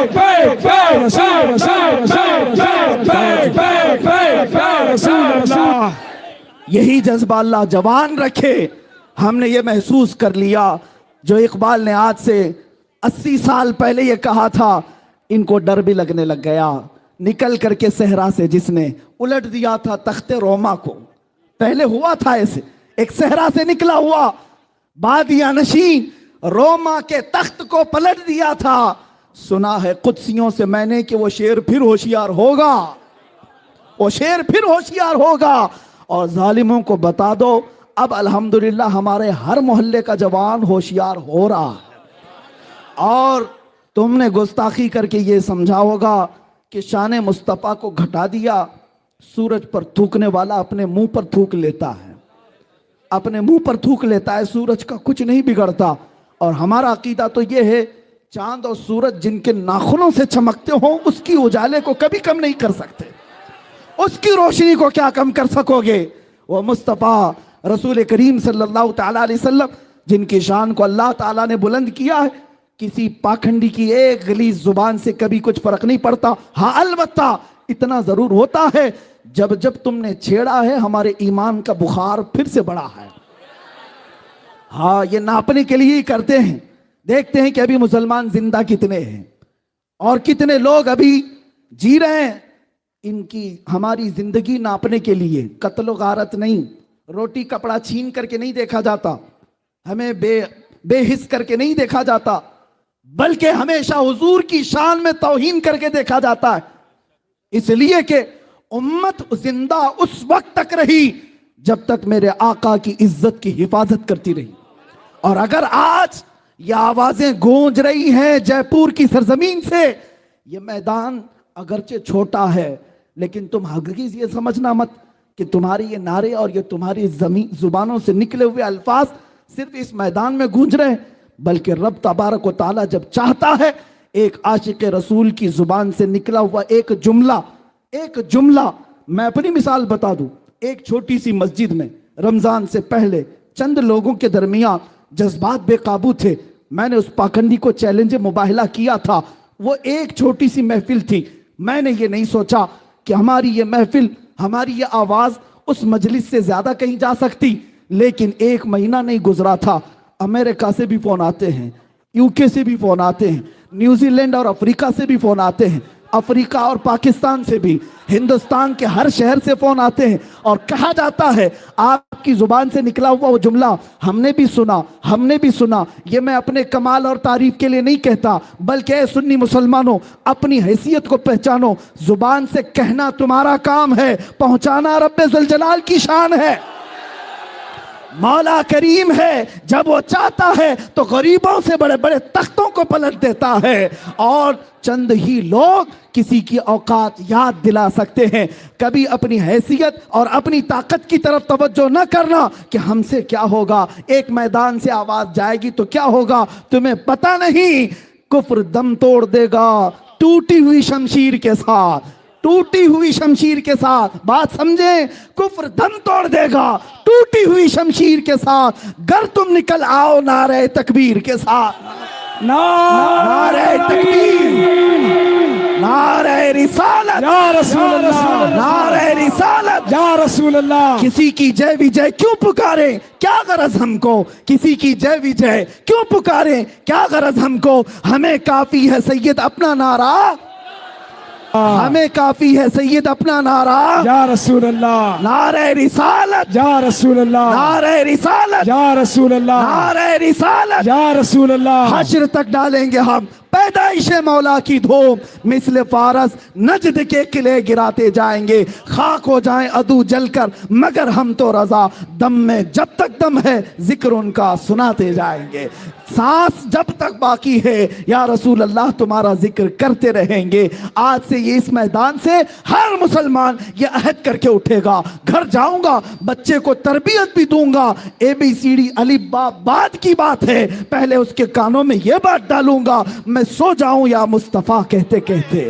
لبیک یا رسول لبیک یا رسول اللہ.
یہی جذبہ اللہ جوان رکھے. ہم نے یہ محسوس کر لیا جو اقبال نے آج سے 80 سال پہلے یہ کہا تھا، ان کو ڈر بھی لگنے لگ گیا. نکل کر کے صحرا سے جس نے الٹ دیا تھا تخت روما کو، پہلے ہوا تھا ایسے، ایک صحرا سے نکلا ہوا بادیہ نشین روما کے تخت کو پلٹ دیا تھا. سنا ہے قدسیوں سے میں نے کہ وہ شیر پھر ہوشیار ہوگا، وہ شیر پھر ہوشیار ہوگا. اور ظالموں کو بتا دو اب الحمدللہ ہمارے ہر محلے کا جوان ہوشیار ہو رہا ہے. اور تم نے گستاخی کر کے یہ سمجھا ہوگا کہ شان مصطفیٰ کو گھٹا دیا. سورج پر تھوکنے والا اپنے منہ پر تھوک لیتا ہے، اپنے منہ پر تھوک لیتا ہے، سورج کا کچھ نہیں بگڑتا. اور ہمارا عقیدہ تو یہ ہے چاند اور سورج جن کے ناخنوں سے چمکتے ہوں اس کی اجالے کو کبھی کم نہیں کر سکتے، اس کی روشنی کو کیا کم کر سکو گے. وہ مصطفیٰ رسول کریم صلی اللہ تعالیٰ علیہ وسلم جن کی شان کو اللہ تعالیٰ نے بلند کیا ہے، کسی پاکھنڈی کی ایک غلیظ زبان سے کبھی کچھ فرق نہیں پڑتا. ہاں البتہ اتنا ضرور ہوتا ہے جب تم نے چھیڑا ہے ہمارے ایمان کا بخار پھر سے بڑھا ہے. ہاں یہ ناپنے کے لیے ہی کرتے ہیں. دیکھتے ہیں کہ ابھی مسلمان زندہ کتنے ہیں اور کتنے لوگ ابھی جی رہے ہیں. ان کی ہماری زندگی ناپنے کے لیے قتل و غارت نہیں، روٹی کپڑا چھین کر کے نہیں دیکھا جاتا، ہمیں بے حس کر کے نہیں دیکھا جاتا، بلکہ ہمیشہ حضور کی شان میں توہین کر کے دیکھا جاتا ہے. اس لیے کہ امت زندہ اس وقت تک رہی جب تک میرے آقا کی عزت کی حفاظت کرتی رہی. اور اگر آج یہ آوازیں گونج رہی ہیں جے پور کی سرزمین سے، یہ میدان اگرچہ چھوٹا ہے لیکن تم ہرگز یہ سمجھنا مت کہ تمہاری یہ نعرے اور یہ تمہاری زبانوں سے نکلے ہوئے الفاظ صرف اس میدان میں گونج رہے ہیں، بلکہ رب تبارک و تعالیٰ جب چاہتا ہے ایک عاشق رسول کی زبان سے نکلا ہوا ایک جملہ میں اپنی مثال بتا دوں. ایک چھوٹی سی مسجد میں رمضان سے پہلے چند لوگوں کے درمیان جذبات بے قابو تھے. میں نے اس پاکھنڈی کو چیلنج مباہلہ کیا تھا. وہ ایک چھوٹی سی محفل تھی. میں نے یہ نہیں سوچا کہ ہماری یہ محفل، ہماری یہ آواز اس مجلس سے زیادہ کہیں جا سکتی. لیکن ایک مہینہ نہیں گزرا تھا، امریکہ سے بھی فون آتے ہیں، UK سے بھی فون آتے ہیں، نیوزی لینڈ اور افریقہ سے بھی فون آتے ہیں، افریقہ اور پاکستان سے بھی، ہندوستان کے ہر شہر سے فون آتے ہیں. اور کہا جاتا ہے آپ کی زبان سے نکلا ہوا وہ جملہ ہم نے بھی سنا. یہ میں اپنے کمال اور تعریف کے لیے نہیں کہتا، بلکہ اے سنی مسلمانوں اپنی حیثیت کو پہچانو. زبان سے کہنا تمہارا کام ہے، پہنچانا رب ذوالجلال کی شان ہے. مولا کریم ہے، جب وہ چاہتا ہے تو غریبوں سے بڑے بڑے تختوں کو پلٹ دیتا ہے. اور چند ہی لوگ کسی کی اوقات یاد دلا سکتے ہیں. کبھی اپنی حیثیت اور اپنی طاقت کی طرف توجہ نہ کرنا کہ ہم سے کیا ہوگا. ایک میدان سے آواز جائے گی تو کیا ہوگا تمہیں پتہ نہیں. کفر دم توڑ دے گا ٹوٹی ہوئی شمشیر کے ساتھ، ٹوٹی ہوئی شمشیر کے ساتھ. بات سمجھیں، کفر دم توڑ دے گا ٹوٹی ہوئی شمشیر کے ساتھ. گر تم نکل آؤ نعرہ تکبیر کے ساتھ. نعرہ تکبیر، نعرہ رسالت
یا رسول اللہ،
نعرہ رسالت
یا رسول اللہ.
کسی کی جے وجے کیوں پکارے، کیا غرض ہم کو. کسی کی جے وجے کیوں پکارے، کیا غرض ہم کو. ہمیں کافی ہے سید اپنا نعرہ، ہمیں کافی ہے سید اپنا نعرہ.
یا رسول اللہ،
نعرہ رسالت،
یا رسول اللہ،
نعرہ رسالت،
یا رسول اللہ،
نعرہ رسالت.
یا رسول اللہ.
حشر تک ڈالیں گے ہم پیدائش مولا کی دھوم. مثل فارس نجد کے قلعے گراتے جائیں گے، خاک ہو جائیں عدو جل کر مگر ہم تو رضا. دم میں جب تک دم ہے ذکر ان کا سناتے جائیں گے. سانس جب تک باقی ہے یا رسول اللہ تمہارا ذکر کرتے رہیں گے. آج سے یہ اس میدان سے ہر مسلمان یہ عہد کر کے اٹھے گا. گھر جاؤں گا بچے کو تربیت بھی دوں گا. ABCD الف با بعد کی بات ہے، پہلے اس کے کانوں میں یہ بات ڈالوں گا میں سو جاؤں یا مصطفیٰ کہتے کہتے،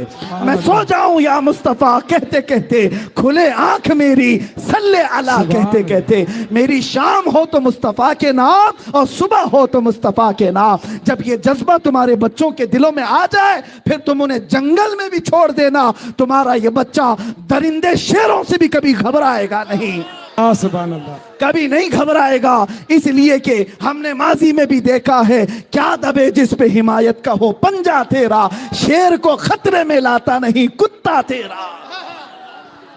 میں سو جاؤں یا مصطفیٰ کہتے کہتے، کھلے آنکھ میری صلی علی کہتے کہتے، میری شام ہو تو مصطفیٰ کے نام اور صبح ہو تو مصطفیٰ کے نام۔ جب یہ جذبہ تمہارے بچوں کے دلوں میں آ جائے پھر تم انہیں جنگل میں بھی چھوڑ دینا، تمہارا یہ بچہ درندے شیروں سے بھی کبھی گھبرائے گا نہیں،
سبحان اللہ۔
کبھی نہیں گھبرائے گا، اس لیے کہ ہم نے ماضی میں بھی دیکھا ہے کیا دبے جس پہ حمایت کا ہو پنجہ تیرا، شیر کو خطرے میں لاتا نہیں کتا تیرا۔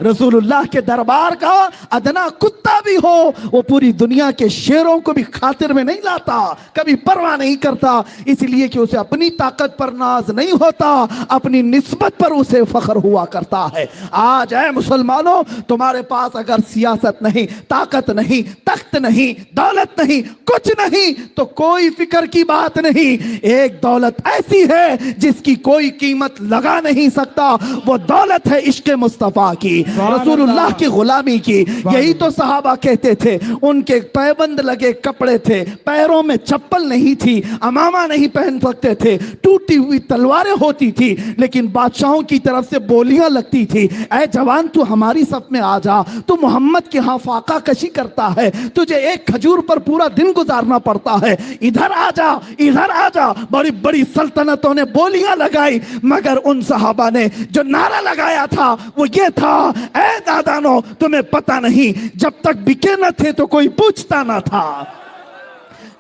رسول اللہ کے دربار کا ادنا کتا بھی ہو وہ پوری دنیا کے شیروں کو بھی خاطر میں نہیں لاتا، کبھی پرواہ نہیں کرتا، اس لیے کہ اسے اپنی طاقت پر ناز نہیں ہوتا، اپنی نسبت پر اسے فخر ہوا کرتا ہے۔ آج اے مسلمانوں تمہارے پاس اگر سیاست نہیں، طاقت نہیں، تخت نہیں، دولت نہیں، کچھ نہیں تو کوئی فکر کی بات نہیں، ایک دولت ایسی ہے جس کی کوئی قیمت لگا نہیں سکتا، وہ دولت ہے عشق مصطفیٰ کی، رسول اللہ کی غلامی کی۔ یہی تو صحابہ کہتے تھے، ان کے پیبند لگے کپڑے تھے، پیروں میں چپل نہیں تھی، امامہ نہیں پہن سکتے تھے، ٹوٹی ہوئی تلواریں ہوتی تھی، لیکن بادشاہوں کی طرف سے بولیاں لگتی تھی، اے جوان تو ہماری صف میں آ جا، تو محمد کے ہاں فاقہ کشی کرتا ہے، تجھے ایک کھجور پر پورا دن گزارنا پڑتا ہے، ادھر آ جا، ادھر آ جا۔ بڑی بڑی سلطنتوں نے بولیاں لگائی، مگر ان صحابہ نے جو نعرہ لگایا تھا وہ یہ تھا، اے دادانو تمہیں پتہ نہیں جب تک بکے نہ تھے تو کوئی پوچھتا نہ تھا،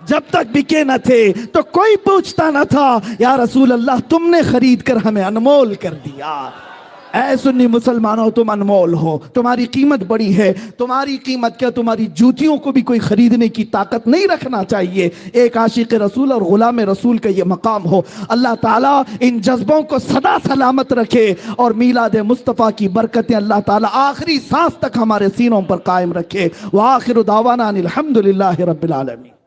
جب تک بکے نہ تھے تو کوئی پوچھتا نہ تھا، یا رسول اللہ تم نے خرید کر ہمیں انمول کر دیا۔ اے سنی مسلمانوں تم انمول ہو، تمہاری قیمت بڑی ہے، تمہاری قیمت کیا تمہاری جوتیوں کو بھی کوئی خریدنے کی طاقت نہیں رکھنا چاہیے۔ ایک عاشق رسول اور غلام رسول کا یہ مقام ہو، اللہ تعالیٰ ان جذبوں کو سدا سلامت رکھے اور میلاد مصطفیٰ کی برکتیں اللہ تعالیٰ آخری سانس تک ہمارے سینوں پر قائم رکھے۔ وآخر دعوانا ان الحمدللہ رب العالمین۔